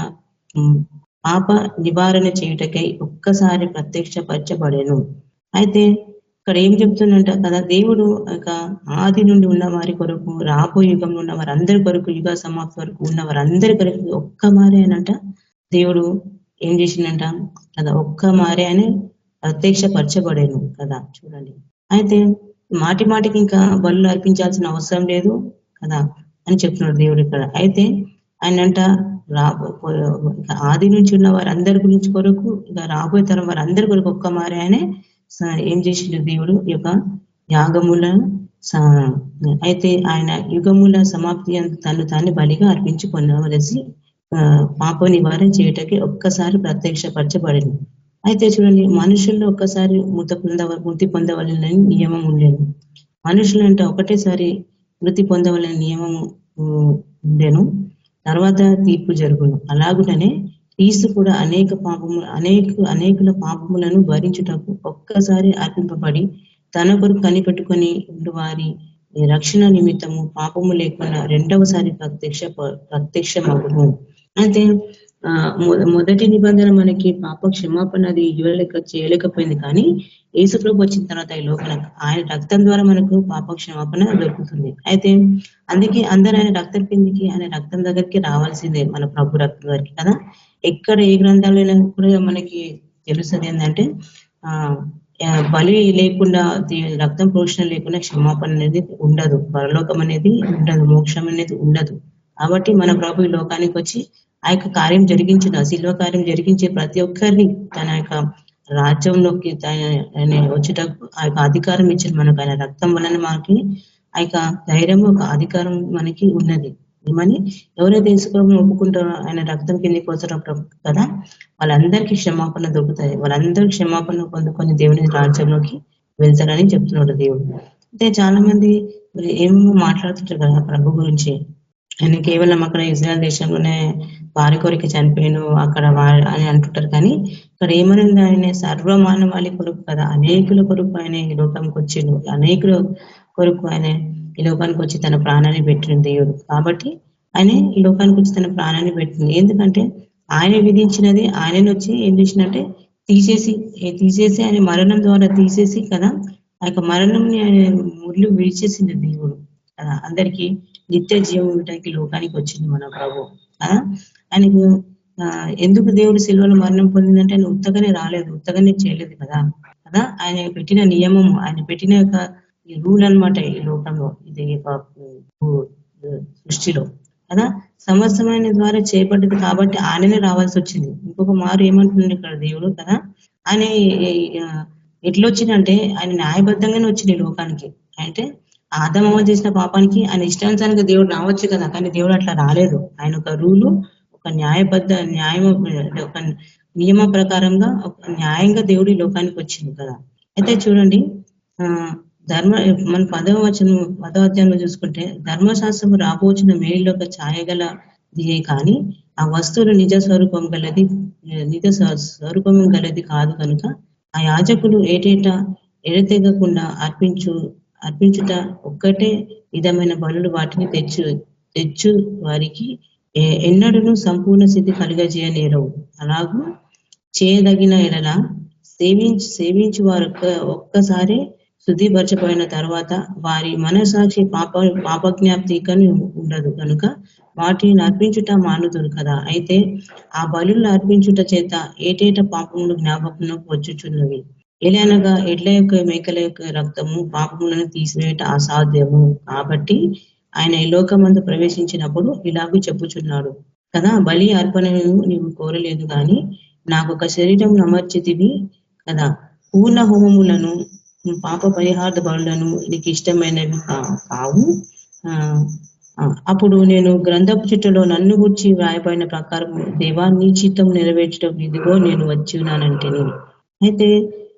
పాప నివారణ చేయుటకై ఒక్కసారి ప్రత్యక్షపరచబడెను. అయితే ఇక్కడ ఏం చెప్తున్నంట కదా దేవుడు ఆది నుండి ఉన్న వారి కొరకు రాబోయే యుగంలో ఉన్న వారందరి కొరకు యుగ సమాప్తి వరకు ఉన్న వారందరి కొరకు ఒక్క మారే అనంట దేవుడు ఏం చేసిందంట కదా ఒక్క మారే అని ప్రత్యక్షపరచబడేను కదా. చూడండి అయితే మాటికి ఇంకా బలులు అర్పించాల్సిన అవసరం లేదు కదా అని చెప్తున్నాడు దేవుడు ఇక్కడ. అయితే ఆయనంట ఆది నుంచి ఉన్న వారందరి గురించి కొరకు ఇక రాబోయే తరం వారందరి కొరకు ఒక్క మారే అనే ఏం చేసిండు దేవుడు యొక్క యాగముల. అయితే ఆయన యుగముల సమాప్తి తాను బలిగా అర్పించుకొనవలసి పాప నివారణ చేయటకి ఒక్కసారి ప్రత్యక్షపరచబడింది. అయితే చూడండి, మనుషుల్లో ఒక్కసారి మృతి పొందవలనని నియమం ఉండేది. మనుషులు అంటే ఒకటేసారి మృతి పొందవలనే నియమం ఉండేను, తర్వాత తీర్పు జరుగును. అలాగుననే క్రీస్తు కూడా అనేకుల పాపములను భరించుటకు ఒక్కసారి అర్పింపబడి తన కొరకు కనిపెట్టుకొని వారి రక్షణ నిమిత్తము పాపము లేకుండా రెండవసారి ప్రత్యక్షమగును. అయితే మొదటి నిబంధన మనకి పాప క్షమాపణ అది చేయలేకపోయింది, కానీ యేసుప్రభు వచ్చిన తర్వాత ఈ లోపల ఆయన రక్తం ద్వారా మనకు పాప క్షమాపణ దొరుకుతుంది. అయితే అందుకే అందరూ ఆయన రక్తం కిందికి, ఆయన రక్తం దగ్గరికి రావాల్సిందే, మన ప్రభు రక్తం దగ్గరికి కదా. ఎక్కడ ఏ గ్రంథాలైనా కూడా మనకి తెలుస్తుంది ఏంటంటే బలి లేకుండా, రక్తం పోషణ లేకుండా క్షమాపణ అనేది ఉండదు, పరలోకం అనేది ఉండదు, మోక్షం అనేది ఉండదు. కాబట్టి మన ప్రభు ఈ లోకానికి వచ్చి ఆ యొక్క కార్యం జరిగించిన, శిల్వ కార్యం జరిగించే ప్రతి ఒక్కరిని తన యొక్క రాజ్యంలోకి ఆయన వచ్చేటప్పుడు ఆ యొక్క అధికారం ఇచ్చిన మనకు. ఆయన రక్తం వలన మనకి ఆ యొక్క ధైర్యం, ఒక అధికారం మనకి ఉన్నది. ఏమని ఎవరైతే యేసుప్రభుని ఒప్పుకుంటారో, ఆయన రక్తం కిందకి వచ్చేటప్పుడు కదా, వాళ్ళందరికీ క్షమాపణ దొరుకుతాయి. వాళ్ళందరూ క్షమాపణ పొందుకొని దేవుని రాజ్యంలోకి వెళ్తారని చెప్తున్నాడు దేవుడు. అయితే చాలా మంది ఏమేమో మాట్లాడుతుంటారు కదా ప్రభు గురించి. ఆయన కేవలం అక్కడ ఇజ్రాయల్ దేశంలోనే వారి కొరికి చనిపోయాను అక్కడ అని అంటుంటారు, కానీ ఇక్కడ ఏమనింది, ఆయన సర్వమానవాళి కొరకు కదా, అనేకుల కొరకు ఆయన ఈ లోకానికి వచ్చిండు, అనేకుల కొరకు ఆయన ఈ లోకానికి వచ్చి తన ప్రాణాన్ని పెట్టిన దేవుడు. కాబట్టి ఆయన ఈ లోకానికి వచ్చి తన ప్రాణాన్ని పెట్టింది. ఎందుకంటే ఆయన విధించినది ఆయనను వచ్చి ఏం చేసినట్టే తీసేసి ఆయన మరణం ద్వారా తీసేసి కదా, ఆ యొక్క మరణంని ఆయన ముళ్ళు విడిచేసింది దేవుడు కదా. అందరికీ నిత్య జీవం ఉండటానికి లోకానికి వచ్చింది మన ప్రభు కదా. ఆయనకు ఎందుకు దేవుడు సిలువలో మరణం పొందిందంటే ఆయన ఉత్తగానే రాలేదు, ఉత్తగానే చేయలేదు కదా. ఆయన పెట్టిన నియమము, ఆయన పెట్టిన యొక్క రూల్ అనమాట ఈ లోకంలో, ఇది సృష్టిలో కదా. సమస్తమైన ద్వారా చేయబడ్డది కాబట్టి ఆయననే రావాల్సి వచ్చింది. ఇంకొక మారు ఏమంటున్నాడు ఇక్కడ దేవుడు కదా, ఆయన ఎట్లొచ్చిందంటే ఆయన న్యాయబద్ధంగానే వచ్చింది లోకానికి. అంటే ఆదమ చేసిన పాపానికి ఆయన ఇష్టానుసారంగా దేవుడు రావచ్చు కదా, కానీ దేవుడు అట్లా రాలేదు. ఆయన ఒక రూలు, ఒక ఒక నియమ ప్రకారంగా, ఒక న్యాయంగా దేవుడు ఈ లోకానికి వచ్చింది కదా. అయితే చూడండి, మన 10వ అధ్యాయంలో చూసుకుంటే, ధర్మశాస్త్రము రాబోచిన మేలులో ఒక ఛాయగల దియే కానీ ఆ వస్తువులు నిజ స్వరూపం గలది కాదు కనుక ఆ యాజకులు ఏటేటా ఎడతెగకుండా అర్పించుట ఒక్కటే విధమైన బలులు వాటిని తెచ్చు వారికి ఎన్నడూ సంపూర్ణ స్థితి కలుగజేయనేరవు. అలాగూ చేయదగిన ఎడల సేవించి వారు ఒక్కసారి శుద్ధిపరచబడిన తర్వాత వారి మనసాక్షి పాపజ్ఞాప్తికని ఉండదు కనుక వాటిని అర్పించుట మానుదురు కదా. అయితే ఆ బలులను అర్పించుట చేత ఏటేట పాపములు జ్ఞాపకంలోకి వచ్చుచున్నవి. ఎలానగా ఎడ్ల యొక్క మేకల యొక్క రక్తము పాపములను తీసివేయట అసాధ్యము. కాబట్టి ఆయన ఈ లోకమందు ప్రవేశించినప్పుడు ఇలాగూ చెప్పుచున్నాడు కదా, బలి అర్పణను నీవు కోరలేదు కానీ నాకు ఒక శరీరం అమర్చితివి కదా, పూర్ణ హోమములను పాప పరిహార బలులను నీకు ఇష్టమైనవి కావు. అప్పుడు నేను గ్రంథపు చుట్టలో నన్ను గుర్చి వ్రాయబడిన ప్రకారం దేవాన్ని చిత్తం నెరవేర్చడం ఇదిగో నేను వచ్చి ఉన్నానంటే. అయితే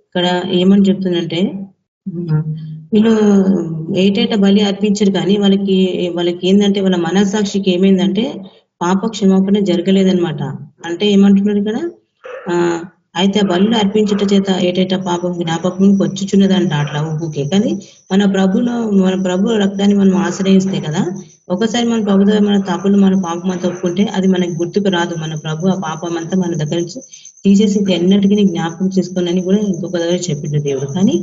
ఇక్కడ ఏమని చెప్తుందంటే, వీళ్ళు ఏటేటా బలి అర్పించారు కానీ వాళ్ళకి ఏంటంటే, వాళ్ళ మనస్సాక్షికి ఏమైందంటే పాప క్షమాపణ జరగలేదనమాట. అంటే ఏమంటున్నారు ఇక్కడ, అయితే ఆ బలులు అర్పించుట చేత ఏటేటా పాపం జ్ఞాపకం వచ్చుచున్నదంట అట్లా ఊహుకే. కానీ మన ప్రభు రక్తాన్ని మనం ఆశ్రయిస్తే కదా, ఒకసారి మన ప్రభుత్వ మన తప్పులు మన పాపం అంతా ఒప్పుకుంటే అది మనకి గుర్తుకు రాదు. మన ప్రభు ఆ పాపం అంతా మన దగ్గర నుంచి తీసేసి ఎన్నటికీ జ్ఞాపకం చేసుకోనని కూడా ఇంకొక దగ్గర చెప్పిండు దేవుడు. కానీ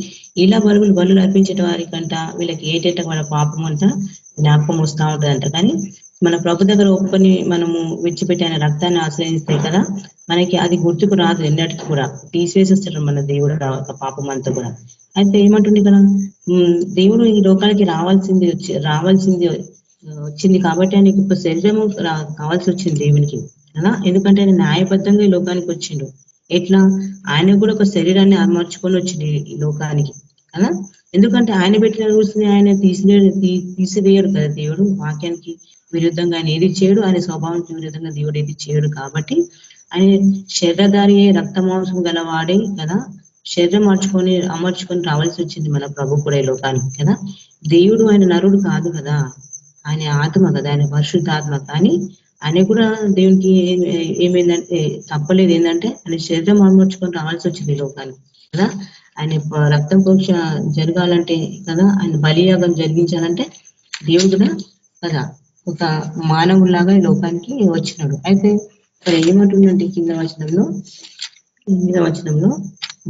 ఇలా బలులు అర్పించే వారికంట వీళ్ళకి ఏటేటా వాళ్ళ పాపం అంతా జ్ఞాపకం వస్తూ ఉంటుందంట. కానీ మన ప్రభు దగ్గర ఒప్పుకొని మనము విడిచిపెట్టి ఆయన రక్తాన్ని ఆశ్రయిస్తే కదా, మనకి అది గుర్తుకు రాదు, ఎన్నటికీ కూడా తీసివేసేస్తాడు మన దేవుడు పాపం అంతా కూడా. అయితే ఏమంటుంది కదా, దేవుడు ఈ లోకానికి రావాల్సింది వచ్చింది కాబట్టి ఆయనకి ఇప్పుడు శరీరము కావాల్సి వచ్చింది దేవునికి కదా. ఎందుకంటే ఆయన న్యాయబద్ధంగా ఈ లోకానికి వచ్చిండు. ఎట్లా, ఆయన కూడా ఒక శరీరాన్ని అమర్చుకొని వచ్చింది ఈ లోకానికి కదా. ఎందుకంటే ఆయన పెట్టిన రూల్స్ ని ఆయన తీసివేయడు కదా దేవుడు. వాక్యానికి విరుద్ధంగా ఆయన ఏది చేయడు, ఆయన స్వభావానికి విరుద్ధంగా దేవుడు ఏది చేయడు. కాబట్టి ఆయన శరీరధారి రక్త మాంసం గలవాడే కదా, శరీరం అమర్చుకొని రావాల్సి వచ్చింది మన ప్రభు కూడా ఈ లోకానికి కదా. దేవుడు ఆయన నరుడు కాదు కదా, ఆయన ఆత్మ కదా, ఆయన పరిశుద్ధాత్మ. కానీ ఆయన కూడా దేవునికి ఏమైందంటే తప్పలేదు. ఏంటంటే ఆయన శరీరం అమర్చుకొని రావాల్సి వచ్చింది ఈ లోకానికి కదా. ఆయన రక్తం పరీక్ష జరగాలంటే కదా, ఆయన బలియాగం జరిగించాలంటే దేవుడు కూడా కదా ఒక మానవులాగా ఈ లోకానికి వచ్చినాడు. అయితే ఇక్కడ ఏమంటుందంటే కింద వచనంలో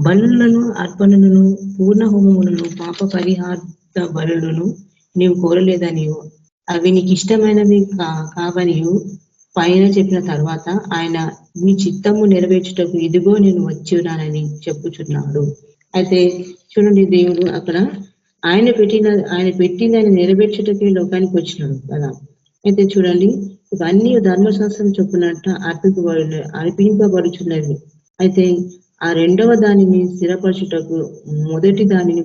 బలులను, అర్పణలను, పూర్ణ హోమములను, పాప పరిహార బలులను నీవు కోరలేదనియు, అవి నీకు ఇష్టమైనవి కావనియు పైన చెప్పిన తర్వాత ఆయన నీ చిత్తము నెరవేర్చుటకు ఇదిగో నేను వచ్చి ఉన్నానని చెప్పుచున్నాడు. అయితే చూడండి, దేవుడు అక్కడ ఆయన పెట్టింది ఆయన నెరవేర్చుటకు లోకానికి వచ్చినాడు కదా. అయితే చూడండి, ఇవన్నీ ధర్మశాస్త్రం చొప్పునట్ట అర్పింపబడుచున్నవి. అయితే ఆ రెండవ దానిని స్థిరపరచుటకు మొదటి దానిని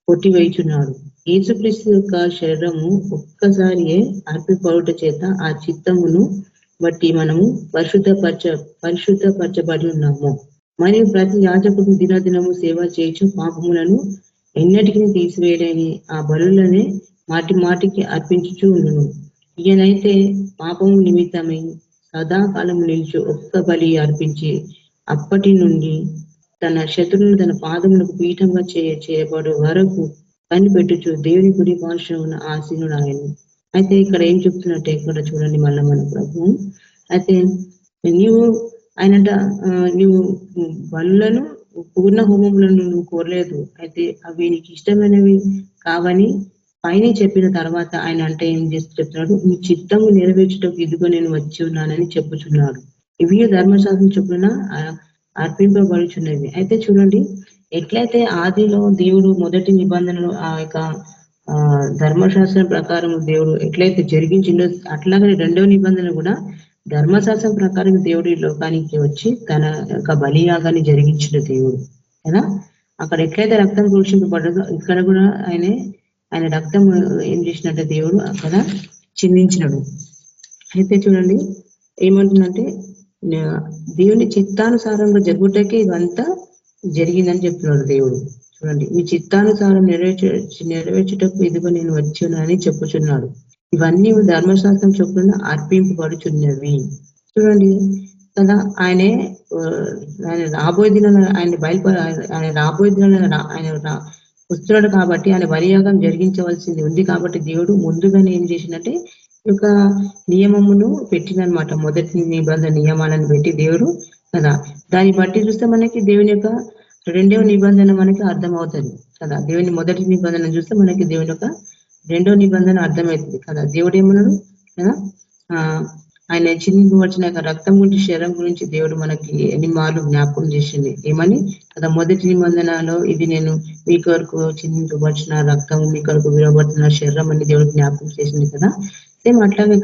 కొట్టివేయుచున్నాడు. యేసుక్రీస్తు యొక్క శరీరము ఒక్కసారియే అర్పింపబడుట చేత ఆ చిత్తమును బట్టి మనము పరిశుద్ధపరచబడి ఉన్నాము. మరియు ప్రతి యాజకుడు దినదినము సేవ చేయొచ్చు పాపములను ఎన్నటికీ తీసివేయలేని ఆ బలులనే మాటికి అర్పించుచూ ఉండును. ఈయనైతే పాపము నిమిత్తమై సదాకాలము నిలిచి ఒక్క బలి అర్పించి అప్పటి నుండి తన శత్రువులను తన పాదములకు పీఠంగా చేయబడు వరకు కనిపెట్టుచు దేవుని గుడి పార్శ్వమున ఆసీనుడు ఆయన. అయితే ఇక్కడ ఏం చెప్తున్నట్టే ఇక్కడ చూడండి మళ్ళా మన ప్రభు. అయితే నీవు బలులను, పూర్ణ హోమములను నువ్వు కోరలేదు, అయితే అవి నీకు ఇష్టమైనవి కావని పైన చెప్పిన తర్వాత ఆయన అంటే ఏం చేస్తూ చెప్తున్నాడు, నీ చిత్తము నెరవేర్చుటకు ఇదిగో నేను వచ్చి ఉన్నానని చెప్పుచున్నాడు. ఇవి ధర్మశాస్త్రం చొప్పున అర్పింపబడుచున్నవి. అయితే చూడండి, ఎట్లయితే ఆదిలో దేవుడు మొదటి నిబంధనలు ఆ యొక్క ధర్మశాస్త్రం ప్రకారం దేవుడు ఎట్లయితే జరిగించిందో, అట్లాగే రెండవ నిబంధన కూడా ధర్మశాస్త్రం ప్రకారం దేవుడు ఈ లోకానికి వచ్చి తన యొక్క బలియాగాన్ని జరిగించిన దేవుడు కదా. అక్కడ ఎట్లయితే రక్తం ప్రోక్షింపబడ్డదో ఇక్కడ కూడా ఆయన రక్తం ఏం చేసినట్టే దేవుడు అక్కడ చిందించినాడు. అయితే చూడండి ఏమంటుందంటే, దేవుని చిత్తానుసారంగా జరుగుటకే ఇదంతా జరిగిందని చెప్తున్నాడు దేవుడు. చూడండి, ఈ చిత్తానుసారం నెరవేర్చుటకు ఇదిగో నేను వచ్చి ఉన్నానని చెప్పుచున్నాడు. ఇవన్నీ ధర్మశాస్త్రం చొప్పున అర్పింపబడుచున్నవి. చూడండి కదా, ఆయన రాబోయే దినాల ఆయన రాబోయే దినాల ఆయన వస్తున్నాడు కాబట్టి ఆయన బలియాగం జరిగించవలసింది ఉంది. కాబట్టి దేవుడు ముందుగానే ఏం చేసిందంటే ఈ యొక్క నియమమును పెట్టినమాట. మొదటి నిబంధన నియమాలను పెట్టి దేవుడు కదా, దాన్ని బట్టి చూస్తే మనకి దేవుని యొక్క రెండవ నిబంధన మనకి అర్థమవుతుంది కదా. దేవుని మొదటి నిబంధన చూస్తే మనకి దేవుని యొక్క రెండవ నిబంధన అర్థమవుతుంది కదా. దేవుడు ఏమన్నాడు కదా, ఆయన చిందించవలసిన రక్తం గురించి, శరీరం గురించి దేవుడు మనకి ఎన్ని మార్లు జ్ఞాపకం చేసింది. ఏమని కదా, మొదటి నిబంధనలో ఇది నేను మీ కొరకు చిందించవలసిన రక్తం, మీ కొరకు విరవబడుతున్న శరీరం అని దేవుడు జ్ఞాపకం చేసింది కదా. సేమ్ అట్లాగే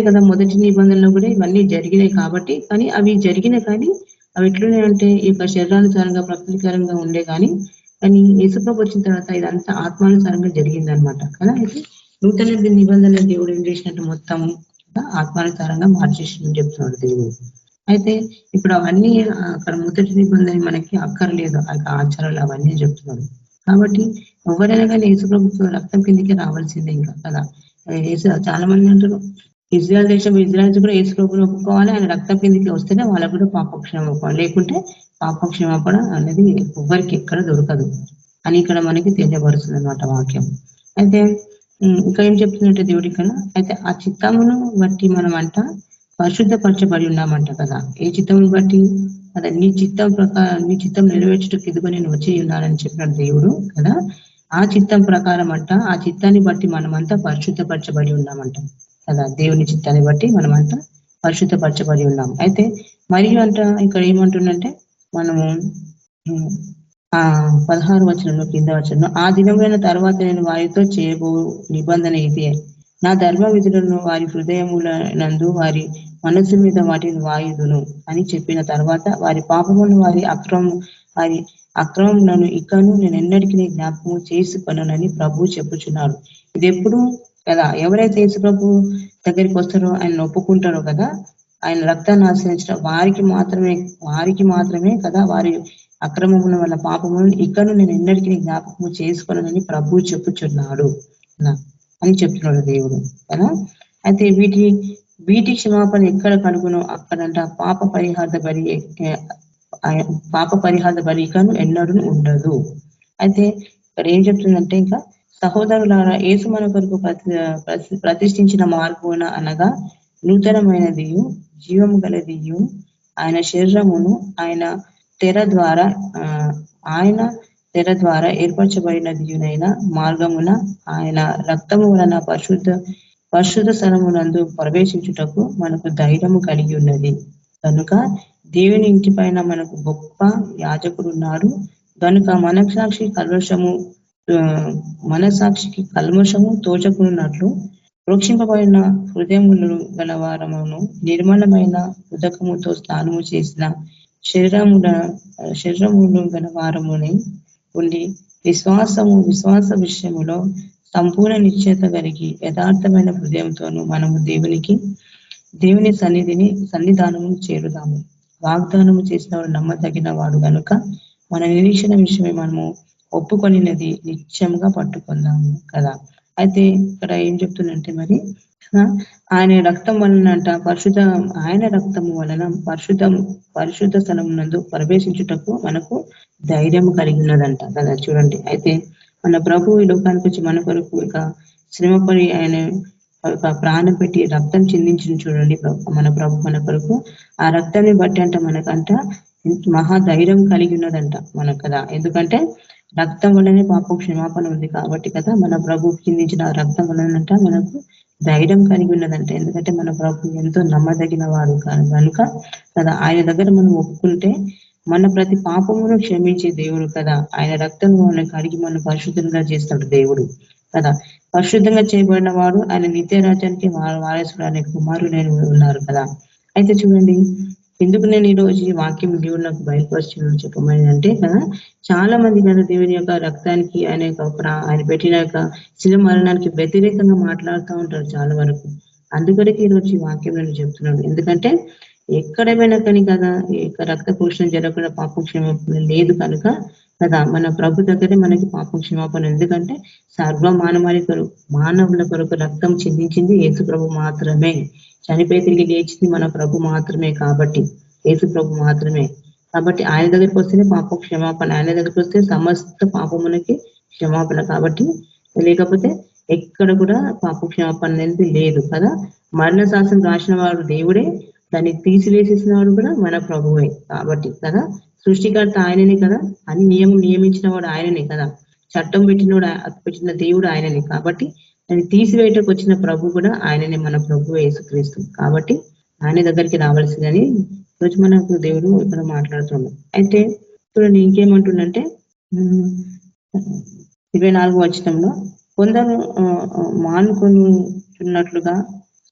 కదా మొదటి నిబంధనలో కూడా ఇవన్నీ జరిగినాయి కాబట్టి. కానీ అవి జరిగినాయి, కానీ అవి ఎట్లున్నాయంటే ఈ యొక్క శరీరానుసారంగా ప్రకృతికరంగా ఉండే కానీ యేసుప్రభు వచ్చిన తర్వాత ఇదంతా ఆత్మానుసారంగా జరిగింది అనమాట కదా. అయితే నూతన నిబంధన దేవుడు ఏం చేసినట్టు మొత్తం ఆత్మానుసారంగా మార్చేసిందని చెప్తున్నాడు దేవుడు. అయితే ఇప్పుడు అవన్నీ అక్కడ మొదటి నిబంధన మనకి అక్కర్లేదు, ఆ ఆచారాలు అవన్నీ చెప్తున్నాడు. కాబట్టి ఎవరైనా కానీ యేసుప్రభు రక్తం కిందకి రావాల్సిందే ఇంకా కదా. చాలా మంది అంటారు ఇజ్రాయల్స్ కూడా యేసుప్రభుని ఒప్పుకోవాలి, ఆయన రక్తం కిందకి వస్తేనే వాళ్ళకు కూడా పాపక్షేమం ఒప్పుకోవాలి, లేకుంటే పాపక్షేమపడ అనేది ఎవ్వరికి ఎక్కడ దొరకదు అని ఇక్కడ మనకి తెలియబరుస్తుంది అన్నమాట వాక్యం. అయితే ఇంకా ఏం చెప్తున్నట్టే దేవుడి ఇక్కడ, అయితే ఆ చిత్తమును బట్టి మనం పరిశుద్ధపరచబడి ఉన్నామంట కదా. ఏ చిత్తమును బట్టి కదా, నీ చిత్తం నెరవేర్చుటకు ఇదిగో నేను వచ్చి ఉన్నానని చెప్పినాడు దేవుడు కదా. ఆ చిత్తం ప్రకారం ఆ చిత్తాన్ని బట్టి మనమంతా పరిశుద్ధపరచబడి ఉన్నామంట కదా. దేవుని చిత్తాన్ని బట్టి మనమంతా పరిశుద్ధపరచబడి ఉన్నాం. అయితే మరియు ఇక్కడ ఏమంటుందంటే మనము 16 వచనంలో కింద వచనంలో, ఆ దినమైన తర్వాత నేను వారితో చేయబో నిబంధన ఇదే, నా ధర్మ విధులను వారి హృదయములందు వారి మనస్సు మీద వాటిని వాయుదును అని చెప్పిన తర్వాత వారి పాపములను వారి అక్రమములను ఇకను నేను ఎన్నటికీ జ్ఞాపకం చేసుకొనని ప్రభు చెప్పుచున్నాడు. ఇది ఎప్పుడు కదా. ఎవరైతే యేసుప్రభు దగ్గరికి వస్తారో ఆయన ఒప్పుకుంటారో కదా, ఆయన రక్తాన్ని ఆశ్రయించిన వారికి మాత్రమే కదా వారి అక్రమముల వల్ల పాపములను ఇక్కను నేను ఎన్నటికీ జ్ఞాపకము చేసుకోనని ప్రభువు చెప్పుచున్నాడు అని చెప్తున్నాడు దేవుడు కదా. అయితే వీటి క్షమాపణ ఎక్కడ కలుగునో అక్కడంట పాప పరిహార బలి ఇకను ఎన్నడూ ఉండదు. అయితే ఇక్కడ ఏం చెప్తుందంటే, ఇంకా సహోదరులారా, యేసు మన కొరకు ప్రతిష్ఠించిన మార్పున అనగా నూతనమైనదియు జీవము గలదియు ఆయన శరీరమును ఆయన తెర ద్వారా ఏర్పరచబడినదియునైన మార్గమున ఆయన రక్తము వలన పరిశుద్ధ స్థలమునందు ప్రవేశించుటకు మనకు ధైర్యము కలిగి ఉన్నది. కనుక దేవుని ఇంటి పైన మనకు గొప్ప యాజకుడు ఉన్నాడు. కనుక మనసాక్షికి కల్మషము తోచకున్నట్లు ప్రోక్షింపబడిన హృదయములు గలవారమును నిర్మలమైన ఉదకముతో స్నానము చేసిన శరీరములు గలవారముని ఉండి విశ్వాస విషయములో సంపూర్ణ నిశ్చయత కలిగి యథార్థమైన హృదయంతోనూ మనము దేవుని సన్నిధానము చేరుదాము. వాగ్దానము చేసిన వాడు నమ్మదగిన వాడు కనుక మన నిరీక్షణ విషయమే మనము ఒప్పుకొనినది నిత్యంగా పట్టుకుందాము కదా. అయితే ఇక్కడ ఏం చెప్తుందంటే, మరి ఆయన రక్తం వలనంట ఆయన రక్తము వలన పరిశుద్ధ స్థలమునందు ప్రవేశించుటకు మనకు ధైర్యం కలిగినదంట కదా. చూడండి, అయితే మన ప్రభు ఈ లోకానికి వచ్చి మన కొరకు ఇక శ్రమపడి ఆయన ప్రాణం పెట్టి రక్తం చిందించిన చూడండి మన ప్రభు మన కొరకు. ఆ రక్తాన్ని బట్టి అంట మనకంట మహా ధైర్యం కలిగి ఉన్నదంట మనకు కదా. ఎందుకంటే రక్తం వల్లనే పాపం క్షమాపణ ఉంది కాబట్టి కదా, మన ప్రభు చిందించిన రక్తం వలనంట మనకు ధైర్యం కలిగి ఉన్నదంట. ఎందుకంటే మన ప్రభు ఎంతో నమ్మదగిన వాడు కనుక కదా. ఆయన దగ్గర మనం ఒప్పుకుంటే మన ప్రతి పాపమును క్షమించే దేవుడు కదా. ఆయన రక్తం మనకు కడిగి మనం పరిశుద్ధంగా చేస్తాడు దేవుడు కదా. పరిశుద్ధంగా చేయబడిన వాడు ఆయన నిత్య రాజ్యానికి వారసుడు అనే కుమారుడు ఉన్నారు కదా. అయితే చూడండి, ఎందుకు నేను ఈరోజు ఈ వాక్యం దేవుడు నాకు బయలుపరుచున్నాను చెప్పమని అంటే కదా, చాలా మంది కదా దేవుని యొక్క రక్తానికి ఆయన పెట్టిన యొక్క శిల మరణానికి వ్యతిరేకంగా మాట్లాడుతూ ఉంటారు చాలా వరకు. అందుకొరకు ఈరోజు ఈ వాక్యం నేను చెప్తున్నాను. ఎందుకంటే ఎక్కడైనా కానీ కదా రక్త పోషణ జరగకుండా పాపం క్షమాపణ లేదు కనుక కదా, మన ప్రభు దగ్గరే మనకి పాపం క్షమాపణ. ఎందుకంటే మానవుల కొరకు రక్తం చిందించింది యేసు ప్రభు మాత్రమే. చనిపోయి తిరిగి లేచింది మన ప్రభు మాత్రమే కాబట్టి, యేసు ప్రభు మాత్రమే కాబట్టి ఆయన దగ్గరికి వస్తేనే పాపం క్షమాపణ. ఆయన దగ్గరికి వస్తే సమస్త పాపములకి క్షమాపణ కాబట్టి, లేకపోతే ఎక్కడ కూడా పాప క్షమాపణ అనేది లేదు కదా. మరణ శాసనం రాసిన వాడు దేవుడే, దాన్ని తీసివేసేసిన వాడు కూడా మన ప్రభువే కాబట్టి కదా. సృష్టికర్త ఆయననే కదా, అని నియమించిన వాడు ఆయననే కదా, చట్టం పెట్టిన దేవుడు ఆయననే కాబట్టి దాన్ని తీసివేయటకు వచ్చిన ప్రభు కూడా ఆయననే, మన ప్రభువు యేసుక్రీస్తు కాబట్టి ఆయన దగ్గరికి రావాల్సిందని రోజు మనకు దేవుడు ఇక్కడ మాట్లాడుతున్నాడు. అయితే చూడండి ఇంకేమంటుండంటే 24వ వచనంలో, కొందరు మానుకొనుచున్నట్లుగా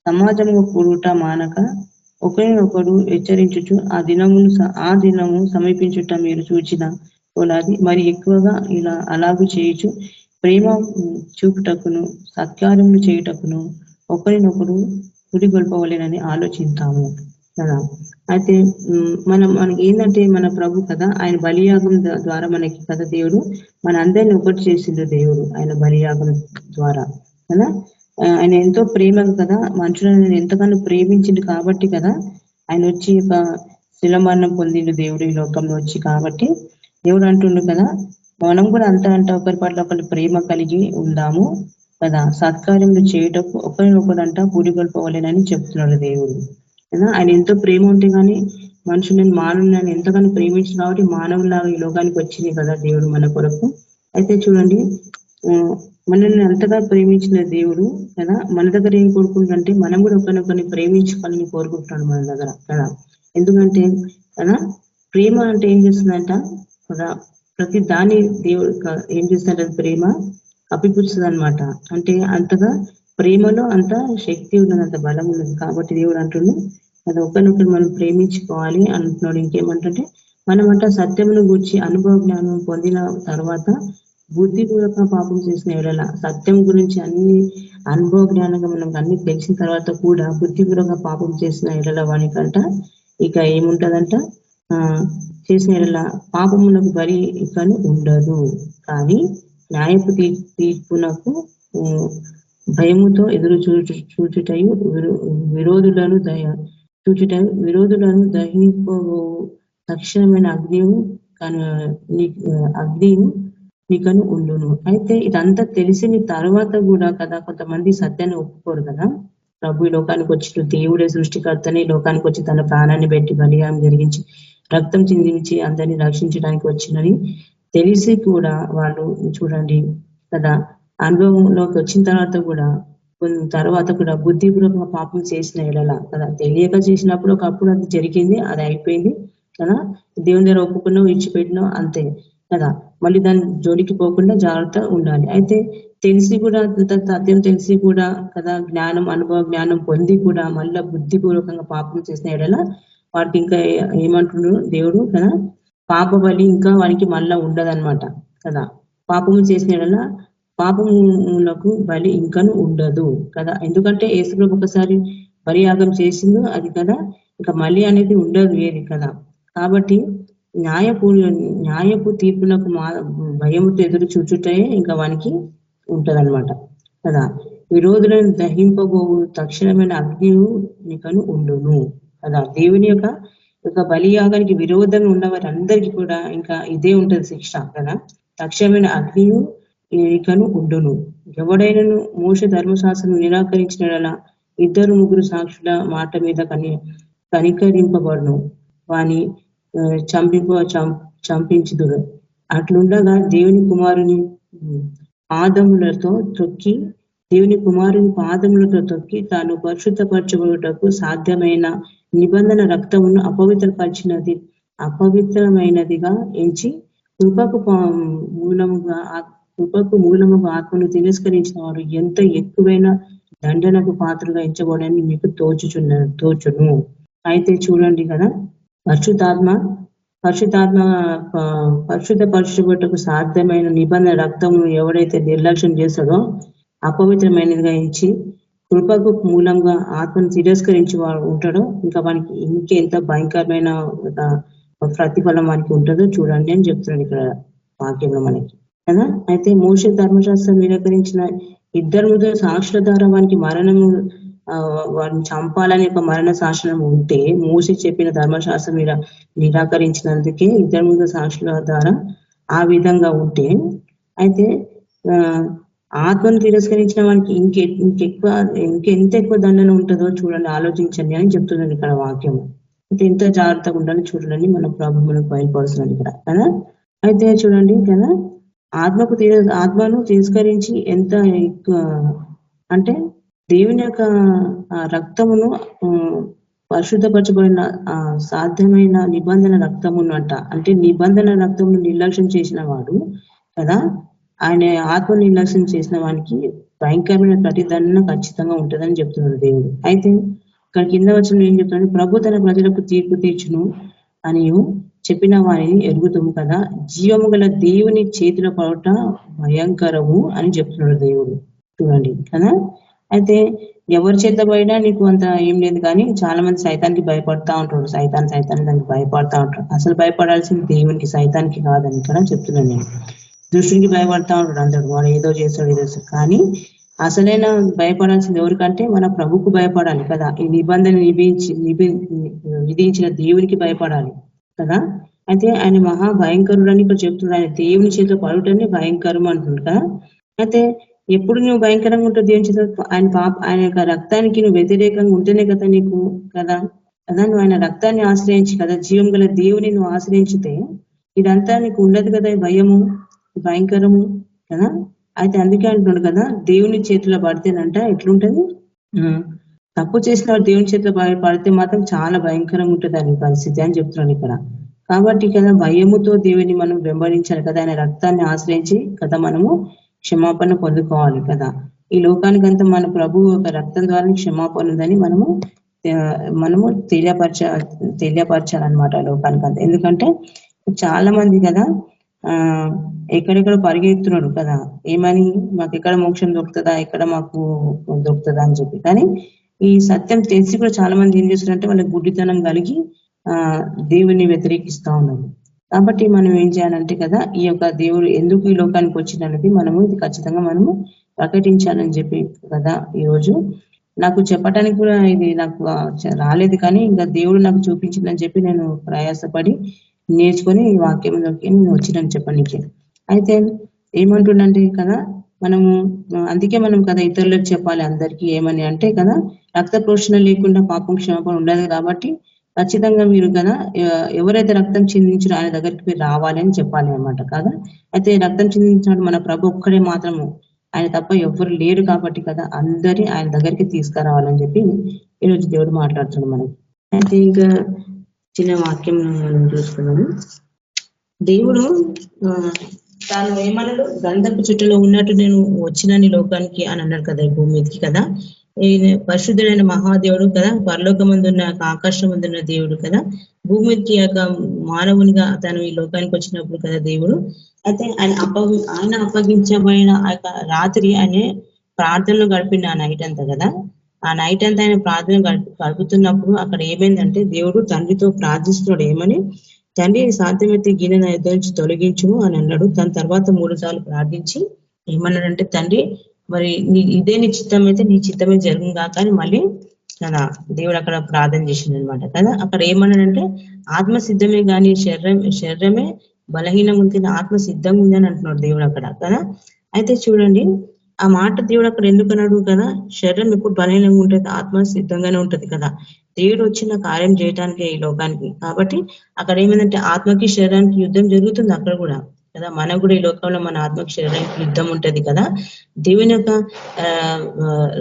సమాజము కూడుట మానక ఒకరినొకడు హెచ్చరించుచు ఆ దినము సమీపించుట మీరు చూచిన పోలాది మరి ఎక్కువగా అలాగూ చేయుచు ప్రేమ చూపుటకును సత్కార్యములు చేయుటకును ఒకరినొకడు పురిగొల్పవలేనని ఆలోచిస్తాము కదా. అయితే మనకి ఏంటంటే మన ప్రభు కదా, ఆయన బలియాగం ద్వారా మనకి కదా దేవుడు మన అందరినీ ఒకటి చేసిండు దేవుడు ఆయన బలియాగం ద్వారా కదా. ఆయన ఎంతో ప్రేమ కదా, మనుషులను ఎంతగానో ప్రేమించిండు కాబట్టి కదా ఆయన వచ్చి ఒక శిలమరణం పొందిండు దేవుడు ఈ లోకంలో వచ్చి. కాబట్టి దేవుడు అంటుండు కదా, మనం కూడా అంత ఒకరి పట్ల ఒకరి ప్రేమ కలిగి ఉందాము కదా, సత్కార్యములు చేయటకు ఒకరినొకరంట పురిగొల్పవలేనని చెప్తున్నాడు దేవుడు కదా. ఆయన ఎంతో ప్రేమ ఉంటే కానీ మనుషులను మానవులను ఎంతగానో ప్రేమించిన కాబట్టి మానవులాగా ఈ లోకానికి వచ్చింది కదా దేవుడు మన కొరకు. అయితే చూడండి, మనల్ని అంతగా ప్రేమించిన దేవుడు కదా మన దగ్గర ఏం కోరుకుంటుంటే మనం కూడా ఒకరినొకరిని ప్రేమించుకోవాలని కోరుకుంటున్నాడు మన దగ్గర కదా. ఎందుకంటే కదా ప్రేమ అంటే ఏం చేస్తుందంట కదా, ప్రతి దాన్ని దేవుడు ఏం చేస్తుందంటే ప్రేమ కప్పిపుచ్చుతుంది అనమాట. అంటే అంతగా ప్రేమలో అంత శక్తి ఉన్నది, అంత బలం ఉన్నది. కాబట్టి దేవుడు అంటుండు అది ఒకరినొకరు మనం ప్రేమించుకోవాలి అంటున్నాడు. ఇంకేమంటే మనం సత్యమును గూర్చి అనుభవ జ్ఞానం పొందిన తర్వాత బుద్ధిపూర్వక పాపం చేసిన ఎడల సత్యం గురించి అన్ని అనుభవ జ్ఞానంగా మనం అన్ని తెలిసిన తర్వాత కూడా బుద్ధిపూర్వక పాపం చేసిన ఎడల వానికంట ఇక ఏముంటదంట చేసిన ఎడల పాపమునకు బలి ఇక ఉండదు. కానీ న్యాయపు తీర్పునకు భయముతో ఎదురు చూచుటయు విరోధులను దహింపో తక్షణమైన అగ్నియు నీకను ఉండును. అయితే ఇదంతా తెలిసిన తర్వాత కూడా కదా కొంతమంది సత్యాన్ని ఒప్పుకోరు కదా. ప్రభు ఈ లోకానికి వచ్చి దేవుడే సృష్టికర్తని లోకానికి వచ్చి తన ప్రాణాన్ని పెట్టి బలియాగం జరిగించి రక్తం చిందించి అందరినీ రక్షించడానికి వచ్చినని తెలిసి కూడా వాళ్ళు చూడండి కదా అనుభవంలోకి వచ్చిన తర్వాత కూడా బుద్ధిపూర్వక పాపం చేసిన ఎడల కదా తెలియక చేసినప్పుడు ఒకప్పుడు అది జరిగింది, అది అయిపోయింది కదా. దేవుని దగ్గర ఒప్పుకున్నా విడిచిపెట్టినా అంతే కదా. మళ్ళీ దాని జోలికి పోకుండా జాగ్రత్త ఉండాలి. అయితే తెలిసి కూడా సత్యం తెలిసి కూడా కదా అనుభవ జ్ఞానం పొంది కూడా మళ్ళా బుద్ధిపూర్వకంగా పాపం చేసిన ఎడల వాటికి ఇంకా ఏమంటున్నాడు దేవుడు కదా, పాప బలి ఇంకా వానికి మళ్ళా ఉండదన్నమాట కదా. పాపము చేసిన ఎడల పాపములకు బలి ఇంకను ఉండదు కదా. ఎందుకంటే యేసుప్రభు ఒకసారి బలియాగం చేసిందో అది కదా, ఇంకా మళ్ళీ అనేది ఉండదు ఏది కదా. కాబట్టి న్యాయపు తీర్పునకు భయముతో ఎదురు చూచుటే ఇంకా వానికి ఉంటదన్నమాట కదా. విరోధులను దహింపబోవు తక్షణమైన అగ్నియు నీకను ఉండును కదా. దేవుని యొక్క బలియాగానికి విరోధంగా ఉన్న వారందరికీ కూడా ఇంకా ఇదే ఉంటది శిక్ష కదా. తక్షణమైన అగ్నియు నీకను ఉండును. ఎవడైనాను మోషే ధర్మశాస్త్రం నిరాకరించిన 2-3 సాక్షుల మాట మీద కనికరింపబడును, వాని చంపించుదురు. అట్లుండగా దేవుని కుమారుని పాదములతో తొక్కి తాను పరిశుద్ధపరచబడుటకు సాధ్యమైన నిబంధన రక్తమును అపవిత్రమైనదిగా ఎంచి కృపకు మూలముగా ఆత్మను తిరస్కరించిన వాడు ఎంత ఎక్కువైన దండనకు పాత్రగా ఎంచబడని మీకు తోచును. అయితే చూడండి కదా, పరిశుద్ధపరచబడుటకు సాధ్యమైన నిబంధన రక్తమును ఎవడైతే నిర్లక్ష్యం చేస్తాడో అపవిత్రమైనదిగా ఎంచి కృపకు మూలంగా ఆత్మను తిరస్కరించి వాడు ఉంటాడో ఇంకా వానికి ఇంకెంత భయంకరమైన ప్రతిఫలం వానికి ఉంటుందో చూడండి అని చెప్తున్నాడు ఇక్కడ వాక్యంలో మనకి కదా. అయితే మోషే ధర్మశాస్త్రం నిరాకరించిన 2-3 సాక్షుల ద్వారా వానికి మరణము వారిని చంపాలని ఒక మరణ శాసనం ఉంటే, మోషే చెప్పిన ధర్మశాస్త్రం నిరాకరించినందుకే 2-3 సాక్షుల ద్వారా ఆ విధంగా ఉంటే, అయితే ఆత్మను తిరస్కరించిన వానికి ఇంకెంత ఎక్కువ దండన ఉంటుందో చూడండి, ఆలోచించండి అని చెప్తున్నాను ఇక్కడ వాక్యం. అయితే ఎంత జాగ్రత్తగా ఉండాలి చూడండి, మన ప్రభు మనకు బయలుపరుస్తున్నాడు ఇక్కడ కదా. అయితే చూడండి కదా, ఆత్మను తిరస్కరించి ఎంత ఎక్కువ అంటే దేవుని యొక్క రక్తమును పరిశుద్ధపరచబడిన సాధ్యమైన నిబంధన రక్తమును అంటే నిబంధన రక్తమును నిర్లక్ష్యం చేసిన వాడు కదా, ఆయన ఆత్మ నిర్లక్ష్యం చేసిన వానికి భయంకరమైన ప్రతిదండన ఖచ్చితంగా ఉంటుందని చెప్తున్నాడు దేవుడు. అయితే ఇక్కడ కింద వచ్చిన ఏం చెప్తున్నాడు, ప్రభు తన ప్రజలకు తీర్పు తీర్చును అని చెప్పిన వారిని ఎరుగుతాము కదా, జీవము గల దేవుని చేతిలో పడట భయంకరము అని చెప్తున్నాడు దేవుడు. చూడండి కదా. అయితే ఎవరి చేత పడినా నీకు అంత ఏం లేదు, కానీ చాలా మంది సైతానికి భయపడతా ఉంటాడు. సైతాన్ దానికి భయపడతా ఉంటాడు. అసలు భయపడాల్సింది దేవునికి, సైతానికి కాదని ఇక్కడ చెప్తున్నాను నేను. దుష్టునికి భయపడతా ఉంటాడు అందడు, వాడు ఏదో చేస్తాడు ఏదో చేస్తాడు. కానీ అసలైన భయపడాల్సింది ఎవరికంటే మన ప్రభుకు భయపడాలి కదా. ఈ నిబంధన విధించిన దేవునికి భయపడాలి కదా. అయితే ఆయన మహా భయంకరుడు అని ఇక్కడ చెప్తున్నాడు. ఆయన దేవుని చేతిలో పడుటనే భయంకరం అంటున్నాడు కదా. అయితే ఎప్పుడు నువ్వు భయంకరంగా ఉంటావు దేవుని చేతిలో, ఆయన యొక్క రక్తానికి నువ్వు వ్యతిరేకంగా ఉంటేనే కదా నీకు కదా. నువ్వు ఆయన రక్తాన్ని ఆశ్రయించి కదా, జీవం గల దేవుని నువ్వు ఆశ్రయించితే ఇదంతా నీకు ఉండదు కదా, భయము భయంకరము కదా. అయితే అందుకే అంటున్నాడు కదా, దేవుని చేతిలో పడితేనంట ఎట్లుంటది, తప్పు చేసిన దేవుని చేతిలో పడితే మాత్రం చాలా భయంకరంగా ఉంటుంది అని పరిస్థితి అని చెప్తున్నాను ఇక్కడ. కాబట్టి కదా భయముతో దేవుని మనం వెంబడించాలి కదా, ఆయన రక్తాన్ని ఆశ్రయించి కదా మనము క్షమాపణ పొందుకోవాలి కదా. ఈ లోకానికంతా మన ప్రభు ఒక రక్తం ద్వారా క్షమాపణ ఉందని మనము తెలియపరచాలన్నమాట లోకానికంతా. ఎందుకంటే చాలా మంది కదా ఎక్కడెక్కడ పరిగెత్తున్నాడు కదా, ఏమని మాకు ఎక్కడ మోక్షం దొరుకుతుందా, ఎక్కడ మాకు దొరుకుతుందా అని చెప్పి. కానీ ఈ సత్యం తెలిసి కూడా చాలా మంది ఏం చేస్తున్నారంటే వాళ్ళకి గుడ్డితనం కలిగి దేవుని వ్యతిరేకిస్తా ఉన్నారు. కాబట్టి మనం ఏం చేయాలంటే కదా, ఈ యొక్క దేవుడు ఎందుకు ఈ లోకానికి వచ్చిందనేది మనము ఇది ఖచ్చితంగా మనము ప్రకటించాలని చెప్పి కదా. ఈరోజు నాకు చెప్పడానికి కూడా ఇది నాకు రాలేదు, కానీ ఇంకా దేవుడు నాకు చూపించిందని చెప్పి నేను ప్రయాసపడి నేర్చుకొని ఈ వాక్యంలోకి నేను వచ్చినాను చెప్పడానికి. అయితే ఏమంటుండంటే కదా, మనము అందుకే మనం కదా ఇతరులకు చెప్పాలి అందరికీ ఏమని అంటే కదా, రక్త ప్రోషణ లేకుండా పాపం క్షమాపణ ఉండదు. కాబట్టి ఖచ్చితంగా మీరు కదా ఎవరైతే రక్తం చిందించారో ఆయన దగ్గరికి మీరు రావాలి అని చెప్పాలి అన్నమాట కదా. అయితే రక్తం చిందించినట్టు మన ప్రభు ఒక్కడే మాత్రము, ఆయన తప్ప ఎవ్వరు లేరు కాబట్టి కదా అందరి ఆయన దగ్గరికి తీసుకురావాలని చెప్పి ఈరోజు దేవుడు మాట్లాడుతున్నాడు మనకి. అయితే ఇంకా చిన్న వాక్యం మనం చూసుకున్నాము. దేవుడు తాను ఏమన్నాడు, గంధపు చుట్టలో ఉన్నట్టు నేను వచ్చినాను లోకానికి అని అన్నాడు కదా, ఈ భూమి మీదకి కదా. పరిశుద్ధుడైన మహాదేవుడు కదా, పరలోకమందున్న ఆకాశమందున్న దేవుడు కదా, భూమి మీదకి మానవునిగా తను ఈ లోకానికి వచ్చినప్పుడు కదా దేవుడు. అయితే ఆయన అప్పగించబడిన రాత్రి ఆయన ప్రార్థనలు గడిపిన ఆ నైట్ అంతా కదా. ఆ నైట్ అంతా ఆయన ప్రార్థన గడుపుతున్నప్పుడు అక్కడ ఏమైందంటే, దేవుడు తండ్రితో ప్రార్థిస్తున్నాడు. ఏమని, తండ్రి సాధ్యమైతే గిన్నె నా యుద్ధం నుంచి తొలగించు అని అన్నాడు. దాని తర్వాత 3 సార్లు ప్రార్థించి ఏమన్నాడంటే, తండ్రి మరి ఇదే నీ చిత్తం అయితే నీ చిత్తమే జరుగును కాక అని మళ్ళీ కదా దేవుడు అక్కడ ప్రార్థన చేసిండు అనమాట కదా. అక్కడ ఏమన్నాడంటే, ఆత్మ సిద్ధమే కానీ శరీరమే బలహీనంగా ఉంటుంది, ఆత్మ సిద్ధంగా ఉంది అని అంటున్నాడు దేవుడు అక్కడ కదా. అయితే చూడండి, ఆ మాట దేవుడు అక్కడ ఎందుకు అన్నాడు కదా, శరీరం ఎప్పుడు బలహీనంగా ఉంటుంది, ఆత్మ సిద్ధంగానే ఉంటది కదా. దేవుడు వచ్చిన కార్యం చేయడానికి ఈ లోకానికి. కాబట్టి అక్కడ ఏమైందంటే, ఆత్మకి శరీరానికి యుద్ధం జరుగుతుంది అక్కడ కూడా కదా. మనకు కూడా ఈ లోకంలో మన ఆత్మకి శరీరానికి యుద్ధం ఉంటది కదా. దేవుని యొక్క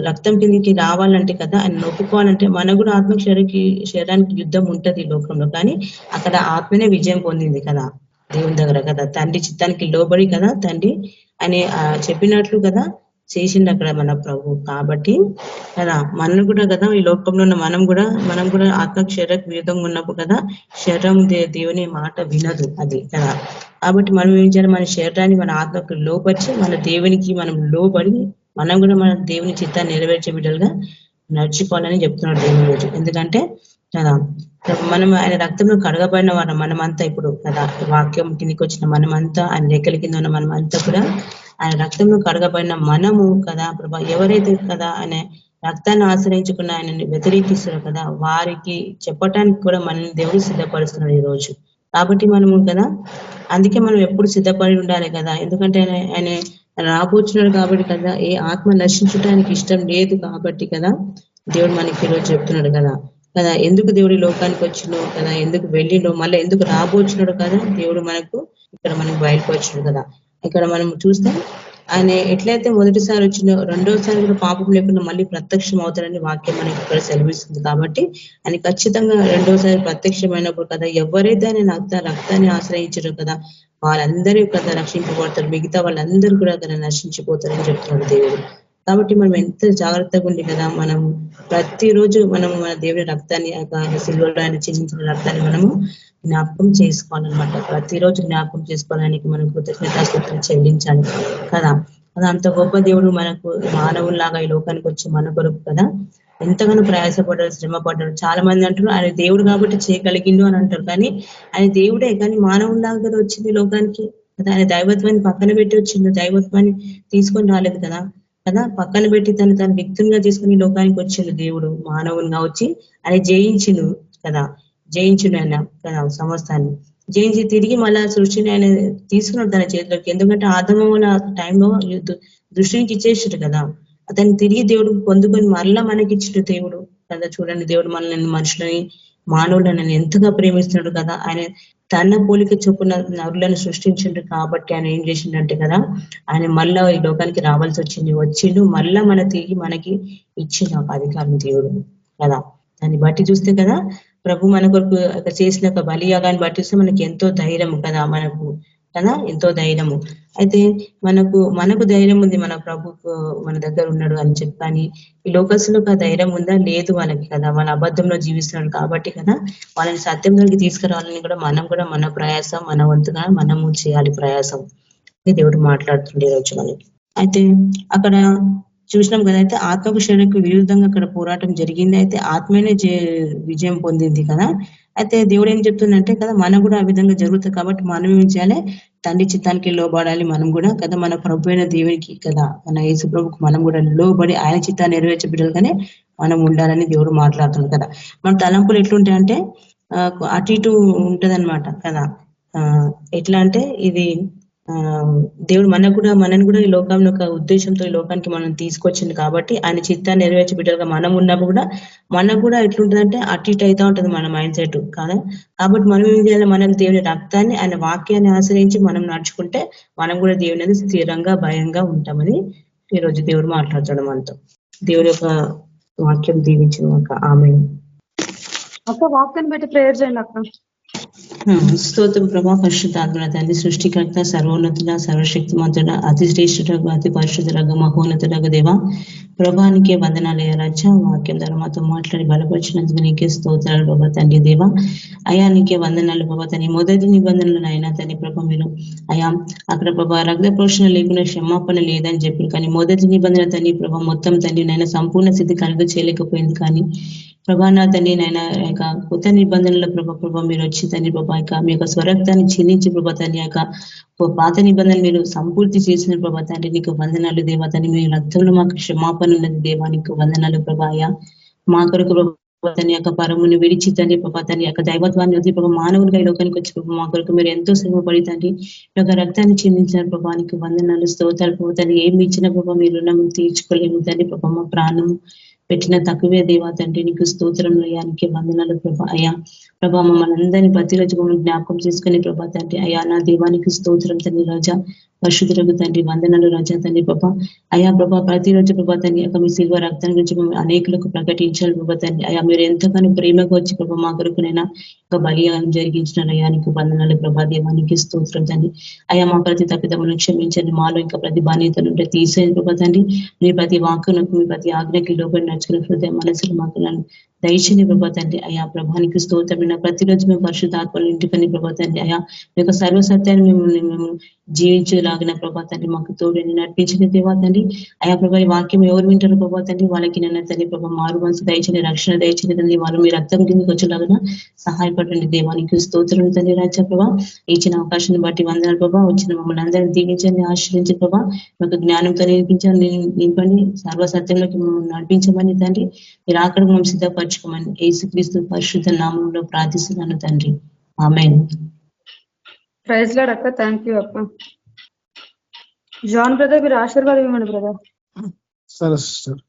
రక్తం కిందికి రావాలంటే కదా, ఆయన నొప్పుకోవాలంటే మనకు కూడా ఆత్మకి శరీరానికి యుద్ధం ఉంటది ఈ లోకంలో. కానీ అక్కడ ఆత్మనే విజయం పొందింది కదా దేవుని దగ్గర కదా. తండ్రి చిత్తానికి లోబడి కదా తండ్రి అని చెప్పినట్లు కదా చేసిండు అక్కడ మన ప్రభు. కాబట్టి కదా మనం కూడా కదా ఈ లోకంలో ఉన్న మనం కూడా ఆత్మకు శరీరకు విరుద్ధంగా ఉన్నప్పుడు కదా శరీరం దేవుని మాట వినదు అది కదా. కాబట్టి మనం ఏం చేయాలి, మన శరీరాన్ని మన ఆత్మకు లోపరిచి మన దేవునికి మనం లోబడి మనం కూడా మన దేవుని చిత్తాన్ని నెరవేర్చే బిడ్డలుగా నడుచుకోవాలని చెప్తున్నాడు దేవుని రోజు. ఎందుకంటే కదా మనం ఆయన రక్తంలో కడగబడిన వారు మనమంతా ఇప్పుడు కదా, వాక్యం కిందికి వచ్చిన మనమంతా, ఆయన రెక్కల కింద ఉన్న మనమంతా కూడా ఆయన రక్తంలో కడగబడిన మనము కదా ప్రభా. ఎవరైతే కదా ఆయన రక్తాన్ని ఆశ్రయించుకున్న ఆయనని వ్యతిరేకిస్తున్నారు కదా, వారికి చెప్పటానికి కూడా మనల్ని దేవుడు సిద్ధపరుస్తున్నాడు ఈ రోజు. కాబట్టి మనము కదా అందుకే మనం ఎప్పుడు సిద్ధపడి ఉండాలి కదా. ఎందుకంటే ఆయన రాబోచున్నాడు కాబట్టి కదా, ఏ ఆత్మ నశించడానికి ఇష్టం లేదు కాబట్టి కదా దేవుడు మనకి ఈరోజు చెప్తున్నాడు కదా. ఎందుకు దేవుడు ఈ లోకానికి వచ్చిండో కదా, ఎందుకు వెళ్ళిండో, మళ్ళీ ఎందుకు రాబోచున్నాడు కదా దేవుడు మనకు ఇక్కడ మనకు బయలుపరిచాడు కదా. ఇక్కడ మనం చూస్తే ఆయన ఎట్లయితే మొదటిసారి వచ్చిందో రెండోసారి కూడా పాపం లేకుండా మళ్ళీ ప్రత్యక్షం అవుతాడని వాక్యం మనకి ఇక్కడ సెలవిస్తుంది. కాబట్టి ఆయన ఖచ్చితంగా రెండోసారి ప్రత్యక్షమైనప్పుడు కదా ఎవరైతే ఆయన రక్తాన్ని ఆశ్రయించారో కదా వాళ్ళందరూ కదా రక్షింపబడతారు, మిగతా వాళ్ళందరూ కూడా కదా నశించిపోతారని చెప్తున్నాడు దేవుడు. కాబట్టి మనం ఎంత జాగ్రత్తగా ఉండి కదా మనం ప్రతిరోజు మనము మన దేవుని రక్తాన్ని సిల్వలో ఆయన చెల్లించిన రక్తాన్ని మనము జ్ఞాపకం చేసుకోవాలన్నమాట. ప్రతిరోజు జ్ఞాపకం చేసుకోవడానికి మనం కృతజ్ఞతాస్తుతులు చెల్లించాలి కదా. అది అంత గొప్ప దేవుడు మనకు మానవుల్లాగా ఈ లోకానికి వచ్చి మన కొరకు కదా ఎంతగానో ప్రయాసపడ్డాడు, శ్రమ పడ్డాడు. చాలా మంది అంటారు ఆయన దేవుడు కాబట్టి చేయగలిగిండు అని అంటారు, కానీ ఆయన దేవుడే కానీ మానవుల్లాగా కదా వచ్చింది లోకానికి కదా. ఆయన దైవత్వాన్ని పక్కన పెట్టి వచ్చిండు, దైవత్వాన్ని తీసుకొని రాలేదు కదా పక్కన పెట్టి తను వ్యక్తులుగా తీసుకుని లోకానికి వచ్చిండు దేవుడు, మానవునిగా వచ్చి ఆయన జయించిండు కదా, జయించిండు ఆయన కదా సమస్తాన్ని జయించి తిరిగి మళ్ళా సృష్టిని ఆయన తీసుకున్నాడు తన చేతిలోకి. ఎందుకంటే ఆదమ టైంలో దృష్టికి ఇచ్చేసాడు కదా, అతన్ని తిరిగి దేవుడు పొందుకొని మళ్ళా మనకి ఇచ్చిన దేవుడు కదా. చూడండి దేవుడు మనల్ని మనుషులని మానవులను ఎంతగా ప్రేమిస్తున్నాడు కదా. ఆయన తన పోలిక చొప్పున నరులను సృష్టించిండు కాబట్టి ఆయన ఏం చేసిండంటే కదా ఆయన మళ్ళా ఈ లోకానికి రావాల్సి వచ్చిండు మళ్ళా తిరిగి మనకి ఇచ్చిండు ఒక అధికారం దేవుడు కదా. దాన్ని బట్టి చూస్తే కదా ప్రభు మన కొరకు చేసిన ఒక బలియాగాన్ని బట్టి చూస్తే మనకి ఎంతో ధైర్యం కదా, మనకు కదా, ఎంతో ధైర్యము. అయితే మనకు ధైర్యం ఉంది, మన ప్రభుకు మన దగ్గర ఉన్నాడు అని చెప్పని. ఈ లోకస్తులకు ఆ ధైర్యం ఉందా? లేదు వాళ్ళకి కదా, వాళ్ళ అబద్ధంలో జీవిస్తున్నాడు కాబట్టి కదా, వాళ్ళని సత్యంలోకి తీసుకురావాలని కూడా మన ప్రయాసం, మన వంతుగా మనము చేయాలి ప్రయాసం. దేవుడు మాట్లాడుతుండే రోజు మనకి. అయితే అక్కడ చూసినాం కదా, అయితే ఆత్మకు శరీరకు విరుద్ధంగా అక్కడ పోరాటం జరిగింది. అయితే ఆత్మనే విజయం పొందింది కదా. అయితే దేవుడు ఏం చెప్తుందంటే కదా, మనం కూడా ఆ విధంగా జరుగుతుంది కాబట్టి మనం ఏం చేయాలి, తండ్రి చిత్తానికి లోబడాలి. మనం కూడా కదా, మన ప్రభు అయిన దేవునికి కదా, మన యేసు ప్రభుకు మనం కూడా లోబడి ఆయన చిత్తాన్ని నెరవేర్చే బిడ్డలుగానే మనం ఉండాలని దేవుడు మాట్లాడుతుంది కదా. మన తలంపులు ఎట్లుంటాయంటే అటు ఇటు ఉంటదన్నమాట కదా. ఎట్లా అంటే ఇది దేవుడు మనని కూడా ఈ లోకంలో ఒక ఉద్దేశంతో ఈ లోకానికి మనం తీసుకొచ్చింది కాబట్టి ఆయన చిత్తాన్ని నెరవేర్చే బిడ్డలుగా మనం ఉన్నప్పుడు కూడా మనకు కూడా ఎట్లుంటుందంటే అటు ఇటు అవుతా ఉంటుంది మన మైండ్ సెట్ కదా. కాబట్టి మనం ఏం చేయాలి, మనం దేవుని రక్తాన్ని ఆయన వాక్యాన్ని ఆశ్రయించి మనం నడుచుకుంటే మనం కూడా దేవుని అనేది స్థిరంగా భయంగా ఉంటామని ఈరోజు దేవుడు మాట్లాడతాడు మనతో. దేవుడి యొక్క వాక్యం దీవించిన ఆమేన్. అక్క వాక్యాన్ని బట్టి ప్రేయర్ చేయండి అక్క. స్తోత్రం ప్రభా, పరిశుద్ధాత్మ తండ్రి, సృష్టికర్త, సర్వోన్నతుడ, సర్వశక్తిమంతుడ, అతి శ్రేష్ఠుడగు, అతి పరిశుద్ధుడగు, మహోన్నతుడగు దేవా, ప్రభానికే వందనాలయ రాజ. వాక్యం ద్వారా మాతో మాట్లాడి బలపరిచినందుకు నీకే స్తోత్రాలు ప్రభా తండ్రి దేవా. అయా నీకే వందనాలు ప్రభా తండ్రి. మొదటి నిబంధనలు అయినా తండ్రి ప్రభా మీరు అయా అక్కడ ప్రభా రక్త పోషణ లేకుండా క్షమాపణ లేదని చెప్పారు. కానీ మొదటి నిబంధన తండ్రి ప్రభా మొత్తం తండ్రి నైనా సంపూర్ణ స్థితి కలుగ చేయలేకపోయింది. కానీ ప్రభా నా తండ్రి నాయన యొక్క కొత్త నిబంధనల ప్రభా మీరు వచ్చి తండ్రి ప్రభా మీ యొక్క స్వరక్తాన్ని చిందించి ప్రభా తండ్రి యొక్క పాత నిబంధనలు మీరు సంపూర్తి చేసిన ప్రభా తండ్రి నీకు వందనాలు దేవా తండ్రి. మీ రక్తంలో మాకు క్షమాపణ ఉన్నది దేవా, నీకు వందనాలు ప్రభాయ. మా కొరకు ప్రభా తన యొక్క పరముని విడిచి తండ్రి ప్రభా తన యొక్క దైవత్వాన్ని వదిలి ప్రభా మానవులుగా ఈ లోకానికి వచ్చి ప్రభా మా కొరకు మీరు ఎంతో శ్రమపడి తండ్రి ఈ యొక్క రక్తాన్ని చిందించిన ప్రభా నీకు వందనాలు స్తోత్రాలు ప్రభా తండ్రి. ఏమి ఇచ్చిన ప్రభా మీరు రుణం తీర్చుకోలేము తండ్రి ప్రభా. మా ప్రాణం పెట్టిన తక్కువే దేవా తండ్రి నీకు స్తోత్రం అయ్యానికి వందనాలు ప్రభా. అయ్యా ప్రభా మమ్మల్ని అందరినీ ప్రతిరోజు మమ్మల్ని జ్ఞాపకం చేసుకుని ప్రభా తండ్రి. అయ్యా నా దేవానికి స్తోత్రం తండ్రి రాజా, పరిశుద్ధులకు తండ్రి వందనాలు రాజా తండ్రి ప్రభా. అయా ప్రభా ప్రతిరోజు ప్రభా తండ్రి యొక్క మీ శిల్వ రక్తం గురించి అనేకులకు ప్రకటించాలి ప్రభా తండ్రి. అయా మీరు ఎంతగానో ప్రేమగా వచ్చి ప్రభా మా కొరకునైనా ఒక బలియాగం జరిగించిన అయానికి వందనాలు ప్రభా. దేవానికి స్తోత్రం తండ్రి. అయా మా ప్రతి తప్పిదములను క్షమించండి, మాలో ఇంకా ప్రతి బాధ్యతలు ఉంటే తీసేయండి ప్రభా తండ్రి. మీ ప్రతి వాక్కునకు మీ ప్రతి ఆజ్ఞకి లోబడి నడుచుకునే హృదయ మనసులు మాకు దయచేని ప్రభా తండ్రి. అయా ప్రభానికి స్తోత్రమైన ప్రతిరోజు మేము పరిశుద్ధాత్మలు ఇంటికని ప్రభా తండ్రి. అయా మీ యొక్క సర్వసత్యాన్ని మేము జీవించేలాగిన ప్రభా తండ్రి మాకు తోడని నడిపించిన దేవా తండ్రి. అయా ప్రభా ఈ వాక్యం ఎవరు వింటారు ప్రభా తండ్రి, వాళ్ళకి నన్న తండ్రి ప్రభా మారు మనసు దయచని, రక్షణ దయచని తండ్రి. వాళ్ళు మీ రక్తం కిందకి వచ్చేలాగా సహాయపడండి దేవానికి స్తోత్రం తండ్రి రాజా ప్రభా. ఇచ్చిన అవకాశాన్ని బట్టి వందనాలు ప్రభా. వచ్చిన మమ్మల్ని అందరినీ దీవించండి, ఆశ్రయించి ప్రభా. మీకు జ్ఞానంతో నింపండి, సర్వసత్యంలోకి మమ్మల్ని నడిపించమని తండ్రి. మీరు అక్కడ మమ్మల్ని సిద్ధపరచుకోమని యేసుక్రీస్తు పరిశుద్ధ నామంలో ప్రార్థిస్తున్నాను తండ్రి, ఆమేన్. ప్రైజ్ లార్డ్ అక్క. థ్యాంక్ యూ అక్క. జాన్ బ్రదర్ మీరు ఆశీర్వాదం ఇవ్వండి బ్రదర్. సరే సిస్టర్.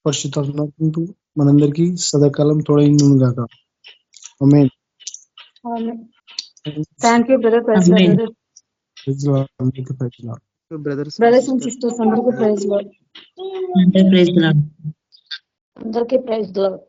పరిశుద్ధ మనందరికీ సదాకాలం తోడైంది గాక. Amen. Thank you brother. Praise lord brothers brothers and sisters అందరికీ ప్రైజ్ లార్డ్. Praise Lord. అందరికీ ప్రైజ్ లార్డ్.